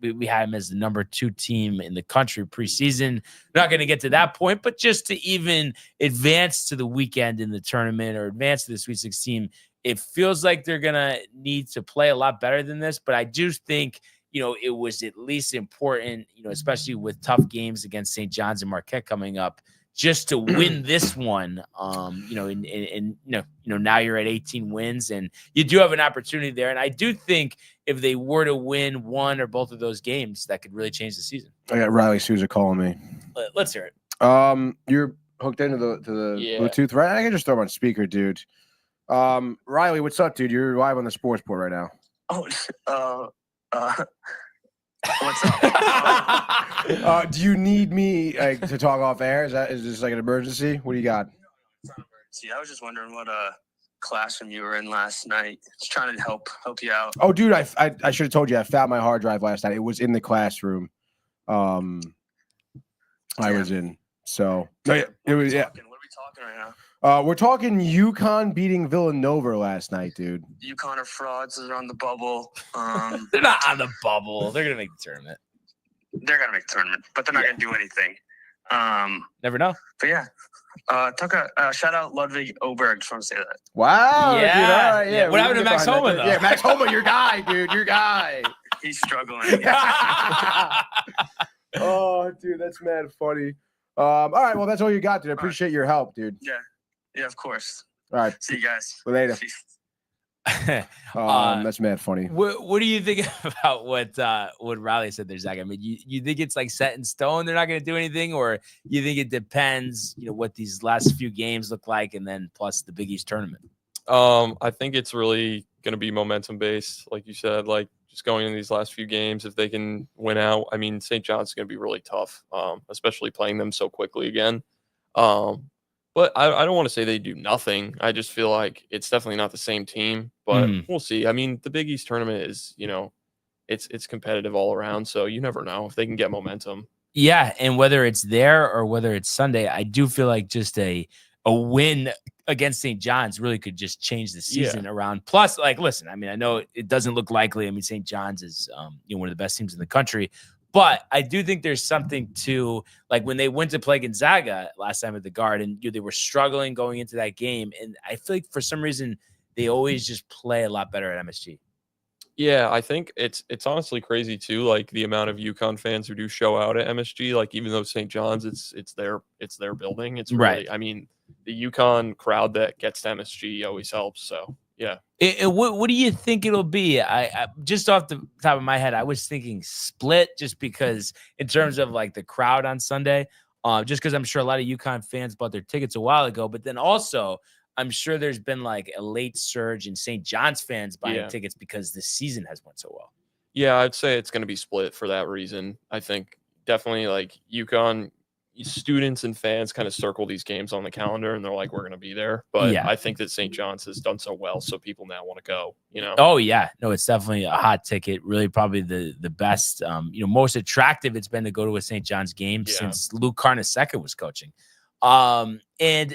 we had them as the number 2 team in the country preseason. They're not going to get to that point, but just to even advance to the weekend in the tournament or advance to the Sweet 16, it feels like they're going to need to play a lot better than this. But I do think, it was at least important, especially with tough games against St. John's and Marquette coming up, just to win this one. Now you're at 18 wins and you do have an opportunity there. And I do think if they were to win one or both of those games, that could really change the season. I got Riley Souza calling me. Let's hear it. You're hooked into the Bluetooth, right? I can just throw him on speaker, dude. Riley, what's up, dude? You're live on the sports board right now. What's up? Do you need me to talk off air? Is this like an emergency? What do you got? It's not an emergency. I was just wondering what classroom you were in last night. Just trying to help you out. Oh, dude, I should have told you I found my hard drive last night. It was in the classroom. I was in. So it was What are we talking right now? We're talking UConn beating Villanova last night, dude. UConn are frauds. They're on the bubble. They're not on the bubble. They're gonna make the tournament. They're gonna make the tournament, but they're not gonna do anything. Never know. But yeah, shout out Ludwig Oberg. Just want to say that. Wow. Yeah. Dude, all right, Yeah. we What happened can to get Max behind Homa, that. though? Yeah, Max Homa, your guy, dude. Your guy. He's struggling. Oh, dude, that's mad funny. All right, well, that's all you got, dude. I appreciate your help, dude. Yeah, of course. All right. See you guys Later. Peace. That's mad funny. What do you think about what Riley said there, Zach? I mean, you think it's like set in stone, they're not going to do anything, or you think it depends, what these last few games look like, and then plus the Big East tournament? I think it's really going to be momentum based, like you said, like just going in these last few games. If they can win out, I mean, St. John's is going to be really tough, especially playing them so quickly again. But I don't want to say they do nothing. I just feel like it's definitely not the same team, but we'll see. I mean, the Big East tournament is, it's competitive all around. So you never know if they can get momentum. Yeah. And whether it's there or whether it's Sunday, I do feel like just a win against St. John's really could just change the season around. Plus, like, listen, I mean, I know it doesn't look likely. I mean, St. John's is, one of the best teams in the country. But I do think there's something to, like, when they went to play Gonzaga last time at the Garden, they were struggling going into that game. And I feel like for some reason, they always just play a lot better at MSG. Yeah, I think it's honestly crazy, too, like the amount of UConn fans who do show out at MSG. Like, even though St. John's, it's their building. It's really, right. I mean, the UConn crowd that gets to MSG always helps. So, yeah. What do you think it'll be? I just off the top of my head, I was thinking split, just because in terms of like the crowd on Sunday, just because I'm sure a lot of UConn fans bought their tickets a while ago, but then also I'm sure there's been like a late surge in St. John's fans buying tickets because the season has went so well. Yeah, I'd say it's going to be split for that reason. I think definitely like UConn students and fans kind of circle these games on the calendar and they're like, we're going to be there. But I think that St. John's has done so well, so people now want to go, Oh, yeah. No, it's definitely a hot ticket. Really probably the best, most attractive it's been to go to a St. John's game since Luke Carnesecca was coaching. And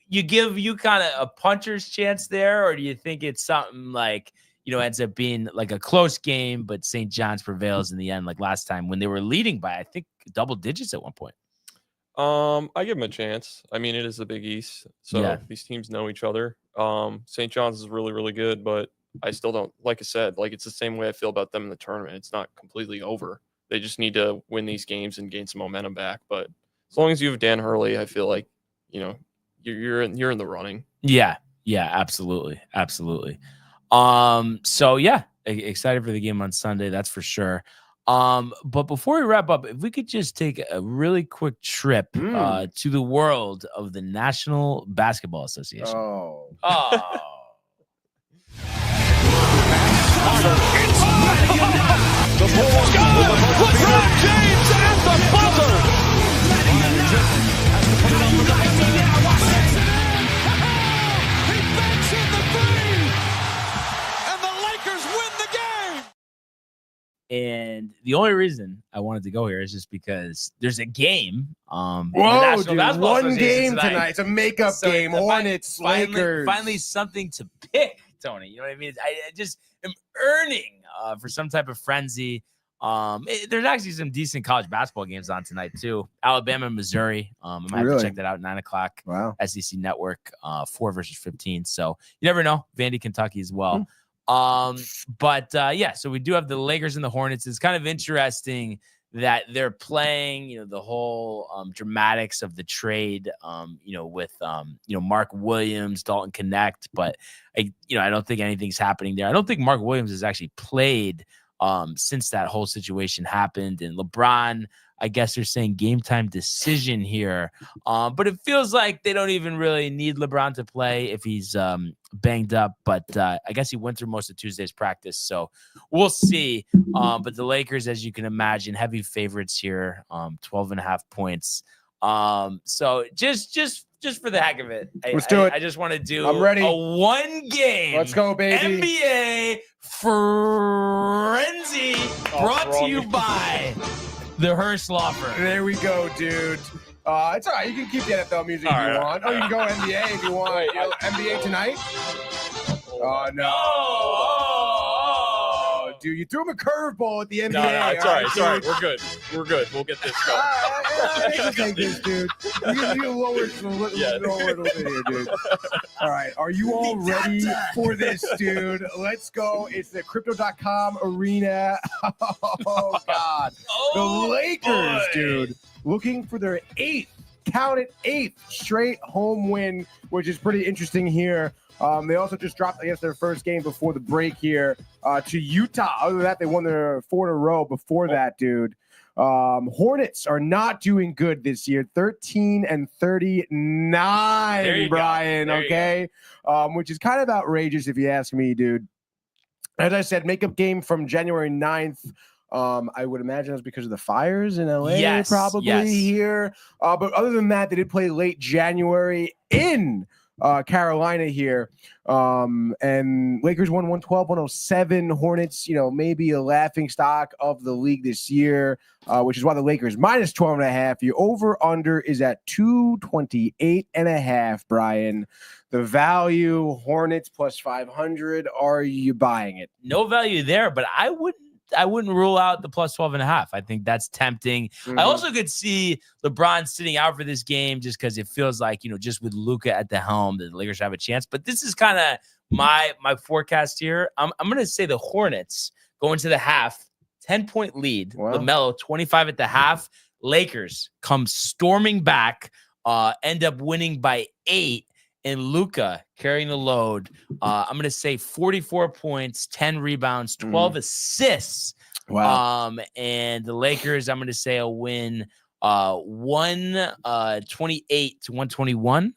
you give UConn a puncher's chance there, or do you think it's something like, ends up being like a close game, but St. John's prevails in the end, like last time when they were leading by, I think, double digits at one point? I give them a chance. I mean, it is the Big East, so these teams know each other. St. John's is really, really good, but I still don't, like I said, like it's the same way I feel about them in the tournament. It's not completely over. They just need to win these games and gain some momentum back. But as long as you have Dan Hurley, I feel like, you're in the running. Yeah, absolutely. So yeah, excited for the game on Sunday, that's for sure. But before we wrap up, if we could just take a really quick trip to the world of the National Basketball Association. Oh. The Bulls LeBron James at the buzzer. He banks in the three, and the Lakers win the game. And the only reason I wanted to go here is just because there's a game. Whoa, dude, one game tonight. It's a makeup game. Hornets, Lakers. Finally something to pick, Tony. You know what I mean? I just am earning for some type of frenzy. There's actually some decent college basketball games on tonight, too. Alabama, Missouri. I might have to check that out at 9 o'clock. Wow. SEC Network, 4 versus 15. So you never know. Vandy, Kentucky as well. So we do have the Lakers and the Hornets. It's kind of interesting that they're playing, the whole dramatics of the trade, with Mark Williams, Dalton Connect, but I don't think anything's happening there. I don't think Mark Williams has actually played since that whole situation happened. And LeBron, I guess they're saying game time decision here. But it feels like they don't even really need LeBron to play if he's banged up. But I guess he went through most of Tuesday's practice. So we'll see. But the Lakers, as you can imagine, heavy favorites here, 12.5 points. So just for the heck of it, let's do it. I just want to do I'm ready. A one game. Let's go, baby. NBA Frenzy brought to you by the Hearst Law Firm. There we go, dude. It's all right. You can keep the NFL music if you want. Oh, you can go NBA if you want. NBA tonight? Oh, no. dude. You threw him a curveball at the NBA. No, it's all right. It's all right. dude. We're good. We're good. We'll get this going. I'll take this, dude. You lower it a little bit here, dude. All right. Are you all ready for this, dude? Let's go. It's the Crypto.com arena. Oh, God. The Lakers, dude, looking for their eighth straight home win, which is pretty interesting here. They also just dropped, I guess, their first game before the break here to Utah. Other than that, they won their 4 in a row before that, dude. Hornets are not doing good this year. 13-39, Brian, okay? Which is kind of outrageous if you ask me, dude. As I said, makeup game from January 9th. I would imagine it's because of the fires in LA, probably here. But other than that, they did play late January in Carolina here. And Lakers won 112-107. Hornets, maybe a laughing stock of the league this year, which is why the Lakers minus 12.5. Your over-under is at 228.5, Brian. The value, Hornets plus 500. Are you buying it? No value there, but I wouldn't rule out the plus 12.5. I think that's tempting. I also could see LeBron sitting out for this game just because it feels like, just with Luka at the helm, the Lakers have a chance. But this is kind of my forecast here. I'm going to say the Hornets go into the half, 10-point lead. Wow. LaMelo, 25 at the half. Lakers come storming back, end up winning by 8. And Luka carrying the load. I'm going to say 44 points, 10 rebounds, 12 assists. Wow. And the Lakers, I'm going to say a win 128-121.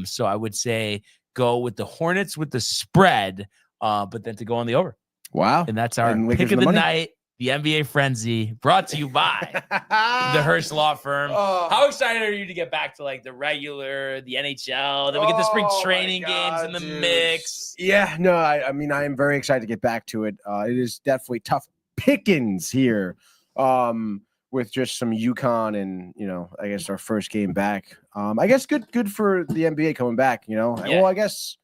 So I would say go with the Hornets with the spread, but then to go on the over. Wow. And that's our pick of the night. The NBA Frenzy, brought to you by the Hearst Law Firm. How excited are you to get back to the regular, the NHL? Then we get the spring training games in the mix. Yeah, no, I mean, I am very excited to get back to it. It is definitely tough pickings here with just some UConn and, I guess our first game back. I guess good for the NBA coming back, Yeah. Well, I guess.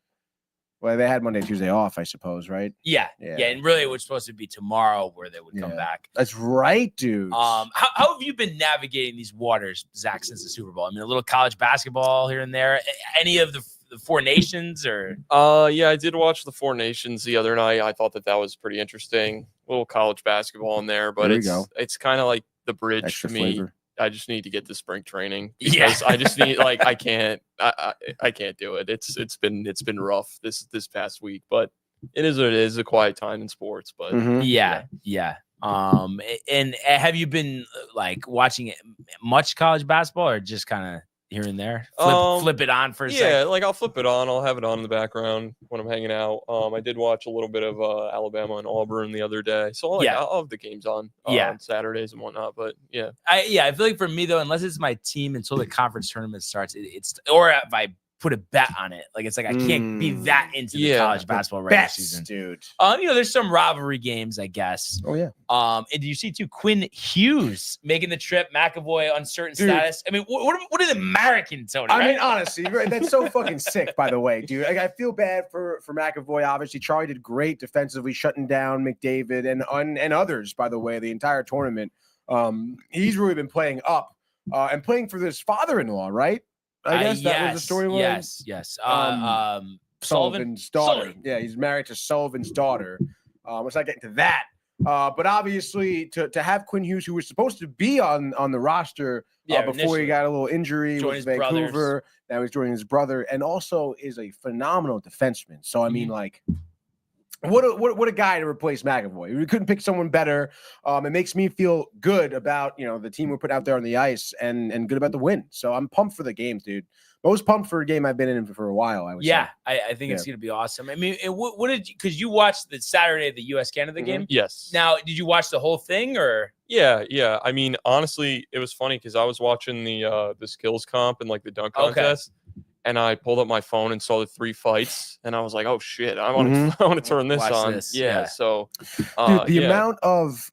Well, they had Monday, Tuesday off, I suppose, right? Yeah. And really it was supposed to be tomorrow where they would come back. That's right, dude. How have you been navigating these waters, Zach, since the Super Bowl? I mean, a little college basketball here and there. Any of the Four Nations or? Yeah, I did watch the Four Nations the other night. I thought that was pretty interesting. A little college basketball in there, but it's kind of like the bridge Extra to me. flavor. I just need to get to spring training because I just need I can't do it. It's been rough this past week, but it is what it is, a quiet time in sports. But Yeah. And have you been watching much college basketball or just kind of here and there? Flip it on for a second. Yeah, I'll flip it on. I'll have it on in the background when I'm hanging out. I did watch a little bit of Alabama and Auburn the other day, so I'll have the games on Saturdays and whatnot. But I feel like for me though, unless it's my team until the conference tournament starts, it's or if I put a bet on it, I can't be that into the college basketball regular season, dude. There's some rivalry games, I guess. Oh yeah. And do you see too Quinn Hughes making the trip? McAvoy uncertain status. I mean, what are the Americans, Tony? I mean, honestly, right? That's so fucking sick. By the way, dude, I feel bad for McAvoy. Obviously, Charlie did great defensively, shutting down McDavid and others. By the way, the entire tournament, he's really been playing up and playing for this father-in-law, right? I guess that was the storyline. Yes. Sullivan's daughter. Yeah, he's married to Sullivan's daughter. Let's not get into that. But obviously, to have Quinn Hughes, who was supposed to be on the roster before he got a little injury with Vancouver, now he's joining his brother, and also is a phenomenal defenseman. So I mean, what a guy to replace McAvoy. We couldn't pick someone better. It makes me feel good about the team we're putting out there on the ice and good about the win. So I'm pumped for the games, dude. Most pumped for a game I've been in for a while. I would say. I think it's gonna be awesome. I mean, what did you? Because you watched the Saturday of the U.S. Canada game. Yes. Now, did you watch the whole thing or? Yeah. I mean, honestly, it was funny because I was watching the skills comp and the dunk contest. And I pulled up my phone and saw the 3 fights, and I was like, "Oh shit, I want to turn this on." This. Yeah. So, dude, the amount of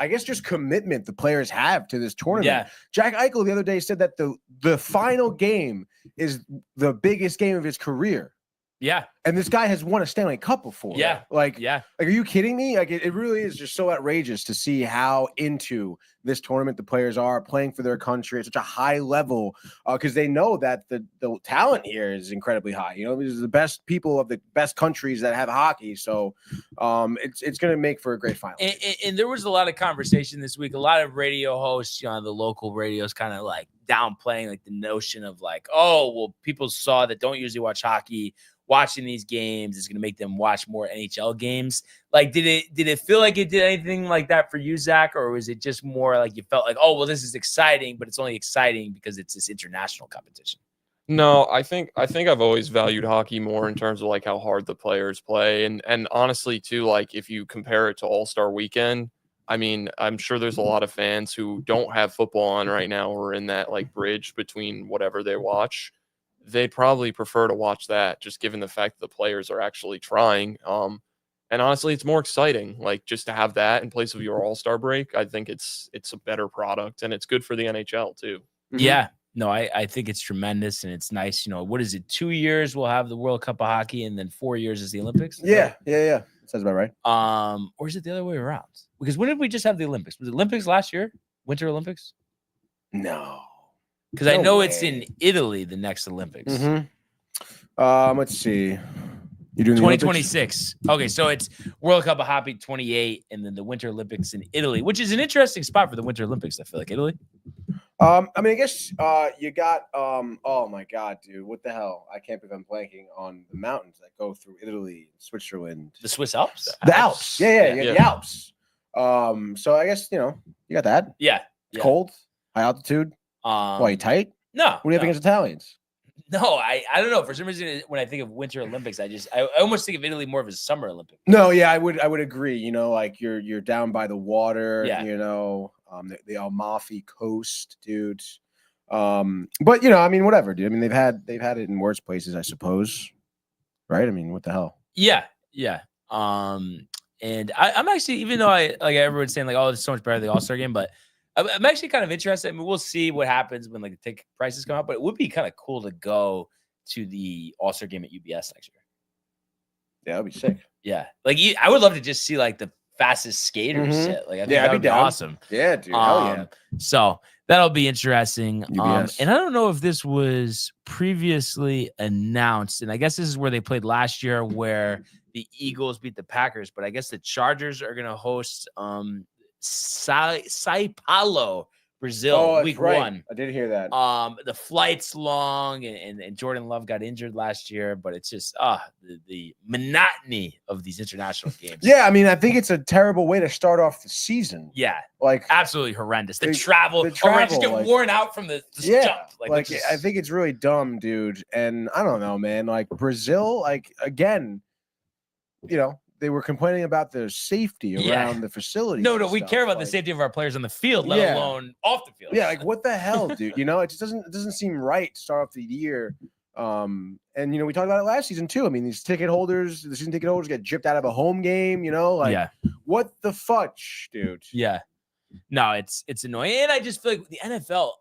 I guess just commitment the players have to this tournament. Yeah. Jack Eichel the other day said that the final game is the biggest game of his career. Yeah. And this guy has won a Stanley Cup before. Yeah. Like, Yeah. are you kidding me? Like, it really is just so outrageous to see how into this tournament the players are playing for their country at such a high level, because they know that the talent here is incredibly high. You know, these are the best people of the best countries that have hockey. So it's going to make for a great final. And there was a lot of conversation this week. A lot of radio hosts, you know, the local radios kind of like downplaying like the notion of like, oh, well, people saw that don't usually watch hockey. Watching these games is going to make them watch more NHL games. Like, did it feel like it did anything like that for you, Zach, or was it just more like you felt like, oh, well, this is exciting, but it's only exciting because it's this international competition? No, I think I've always valued hockey more in terms of like how hard the players play, and honestly too, like if you compare it to All-Star Weekend, I mean, I'm sure there's a lot of fans who don't have football on right now or in that like bridge between whatever they watch. They'd probably prefer to watch that, just given the fact that the players are actually trying. And honestly, it's more exciting, like just to have that in place of your All-Star break. I think it's a better product, and it's good for the NHL too. Yeah, no, I think it's tremendous, and it's nice. You know, what is it? 2 years we'll have the World Cup of Hockey, and then 4 years is the Olympics. Yeah. Sounds about right. Or is it the other way around? Because when did we just have the Olympics? Was it Olympics last year? Winter Olympics? No. Because I know it's in Italy, the next Olympics. Let's see. You're doing 2026. Okay, so it's World Cup of Hockey 28, and then the Winter Olympics in Italy, which is an interesting spot for the Winter Olympics. I feel like Italy. I mean, I guess you got oh my god, dude, what the hell? I can't believe I'm blanking on the mountains that go through Italy, Switzerland, The Swiss Alps. the Alps. Yeah, you got the Alps. So I guess you got that. Yeah. It's cold, high altitude. Why, you tight? No. What do you have against Italians? No, I don't know. For some reason, when I think of Winter Olympics, I almost think of Italy more of a Summer Olympic. No, yeah, I would agree. You know, like you're down by the water. Yeah. You know, the Amalfi Coast, dude. But you know, I mean, whatever, dude. I mean, they've had it in worse places, I suppose. Right? I mean, what the hell? Yeah. And I'm actually, even though everyone's saying like, oh, it's so much better than the All-Star game, but I'm actually kind of interested. I mean, we'll see what happens when like the ticket prices come out, but it would be kind of cool to go to the All-Star game at UBS next year. Yeah, that'd be sick. Yeah, like I would love to just see like the fastest skaters sit. Like, I think that would be awesome. Yeah, dude. Hell yeah. So that'll be interesting. UBS. And I don't know if this was previously announced, and I guess this is where they played last year, where the Eagles beat the Packers, but I guess the Chargers are going to host Sao Paulo, Brazil, week 1. I did hear that. The flight's long, and Jordan Love got injured last year, but it's just the monotony of these international games. Yeah, I mean, I think it's a terrible way to start off the season. Yeah, like absolutely horrendous. The travel, or I just get worn out from the jump. Like I think it's really dumb, dude. And I don't know, man. Like Brazil, like again, you know, they were complaining about the safety around the facility. No, we care about the safety of our players on the field, let alone off the field. Yeah, like what the hell, dude? You know, it just doesn't seem right to start off the year. And you know, we talked about it last season too. I mean, these the season ticket holders get gypped out of a home game. You know, like what the fudge, dude? Yeah. No, it's annoying. And I just feel like the NFL,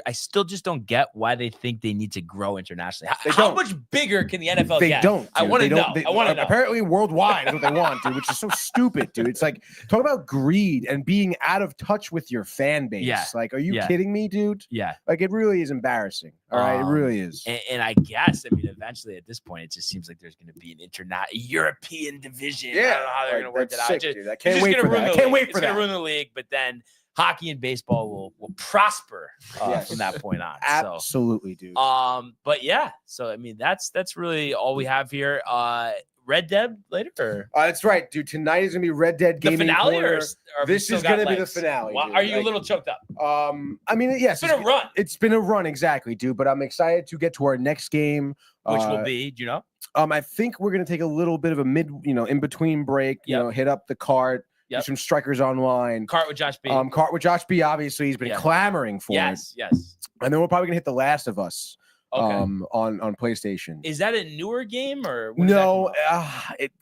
I still just don't get why they think they need to grow internationally. How much bigger can the NFL get? They don't. Dude. I want to know. I want to know. Apparently worldwide is what they want, dude, which is so stupid, dude. It's like, talk about greed and being out of touch with your fan base. Yeah. Like, are you kidding me, dude? Yeah. Like, it really is embarrassing. All right, it really is. And I guess, I mean, eventually at this point, it just seems like there's going to be a European division. Yeah. I don't know how they're going to work that out. Dude. I can't wait for that. I can't wait for that. It's going to ruin the league, but then hockey and baseball will prosper from that point on. Absolutely, dude. But yeah, so I mean, that's really all we have here. Red Dead later? That's right, dude. Tonight is gonna be Red Dead Gaming finale, Corner. This is gonna be the finale. Well, are you a little choked up? I mean, yes, it's been a run. It's been a run, exactly, dude. But I'm excited to get to our next game, which will be, do you know? I think we're gonna take a little bit of a in between break. You know, hit up the cart. Yep. Some strikers online. Cart with Josh B. Cart with Josh B. Obviously, he's been clamoring for it. Yes. And then we're probably gonna hit The Last of Us. Okay. On PlayStation. Is that a newer game or no?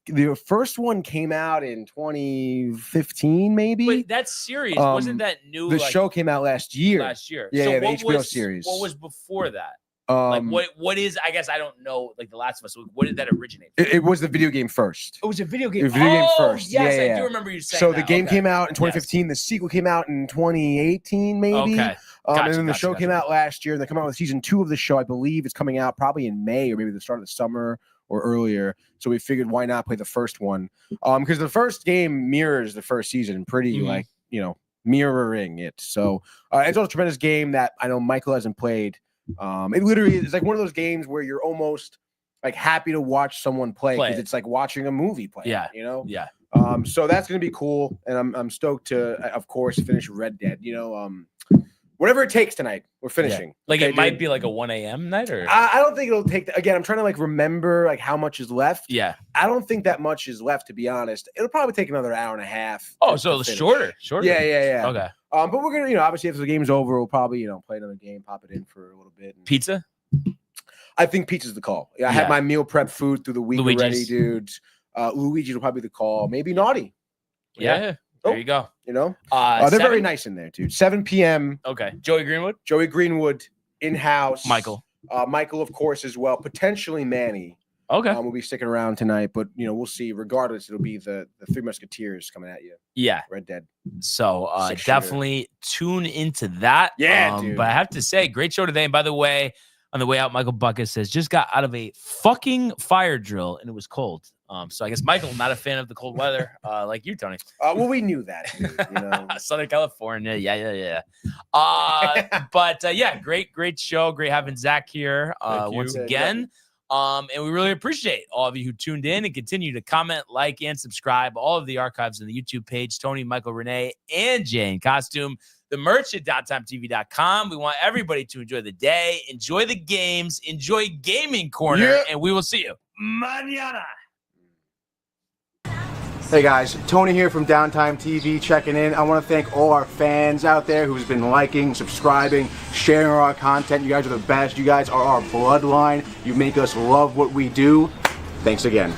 The first one came out in 2015, maybe. Wait, that series wasn't that new? The show came out last year. Yeah, so the HBO series. What was before that? Like what is? I guess I don't know. Like The Last of Us. What did that originate from? It was the video game first. It was a video game. It was a video game first. Yes, Yeah. I do remember you saying So that. the game Okay. came out in 2015. The sequel came out in 2018, maybe. Okay. And then the show came out last year. And they come out with season 2 of the show. I believe it's coming out probably in May or maybe the start of the summer or earlier. So we figured why not play the first one? Because the first game mirrors the first season pretty like, mirroring it. So it's also a tremendous game that I know Michael hasn't played. It literally is like one of those games where you're almost like happy to watch someone play because it's like watching a movie play. Yeah. You know? Yeah. So that's gonna be cool. And I'm stoked to of course finish Red Dead. Whatever it takes tonight, we're finishing. Yeah. Like it might be like a 1 a.m. night or I don't think it'll take again, I'm trying to like remember like how much is left. Yeah. I don't think that much is left, to be honest. It'll probably take another hour and a half. Oh, so it's shorter. Yeah. Okay. But we're gonna, obviously after the game's over, we'll probably, play another game, pop it in for a little bit. And Pizza? I think pizza's the call. Yeah, I had my meal prep food through the week already, dude. Luigi's will probably be the call. Maybe Naughty. Yeah. There you go. They're very nice in there, dude. 7 p.m. Okay. Joey Greenwood in-house. Michael, of course, as well. Potentially Manny. Okay. We'll be sticking around tonight, but we'll see. Regardless, it'll be the Three Musketeers coming at you. Yeah. Red Dead. So definitely tune into that. Yeah, dude. But I have to say, great show today. And by the way, on the way out, Michael Bucket says, just got out of a fucking fire drill and it was cold. So I guess Michael, not a fan of the cold weather, like you, Tony. Well, we knew that, dude, Southern California. Yeah. But great show. Great having Zach here once again. And we really appreciate all of you who tuned in and continue to comment, like, and subscribe. All of the archives on the YouTube page, Tony, Michael, Renee, and Jay in costume. The merch at DotTimeTV.com. We want everybody to enjoy the day, enjoy the games, enjoy Gaming Corner, and we will see you mañana. Hey guys, Tony here from Downtime TV checking in. I want to thank all our fans out there who's been liking, subscribing, sharing our content. You guys are the best. You guys are our bloodline. You make us love what we do. Thanks again.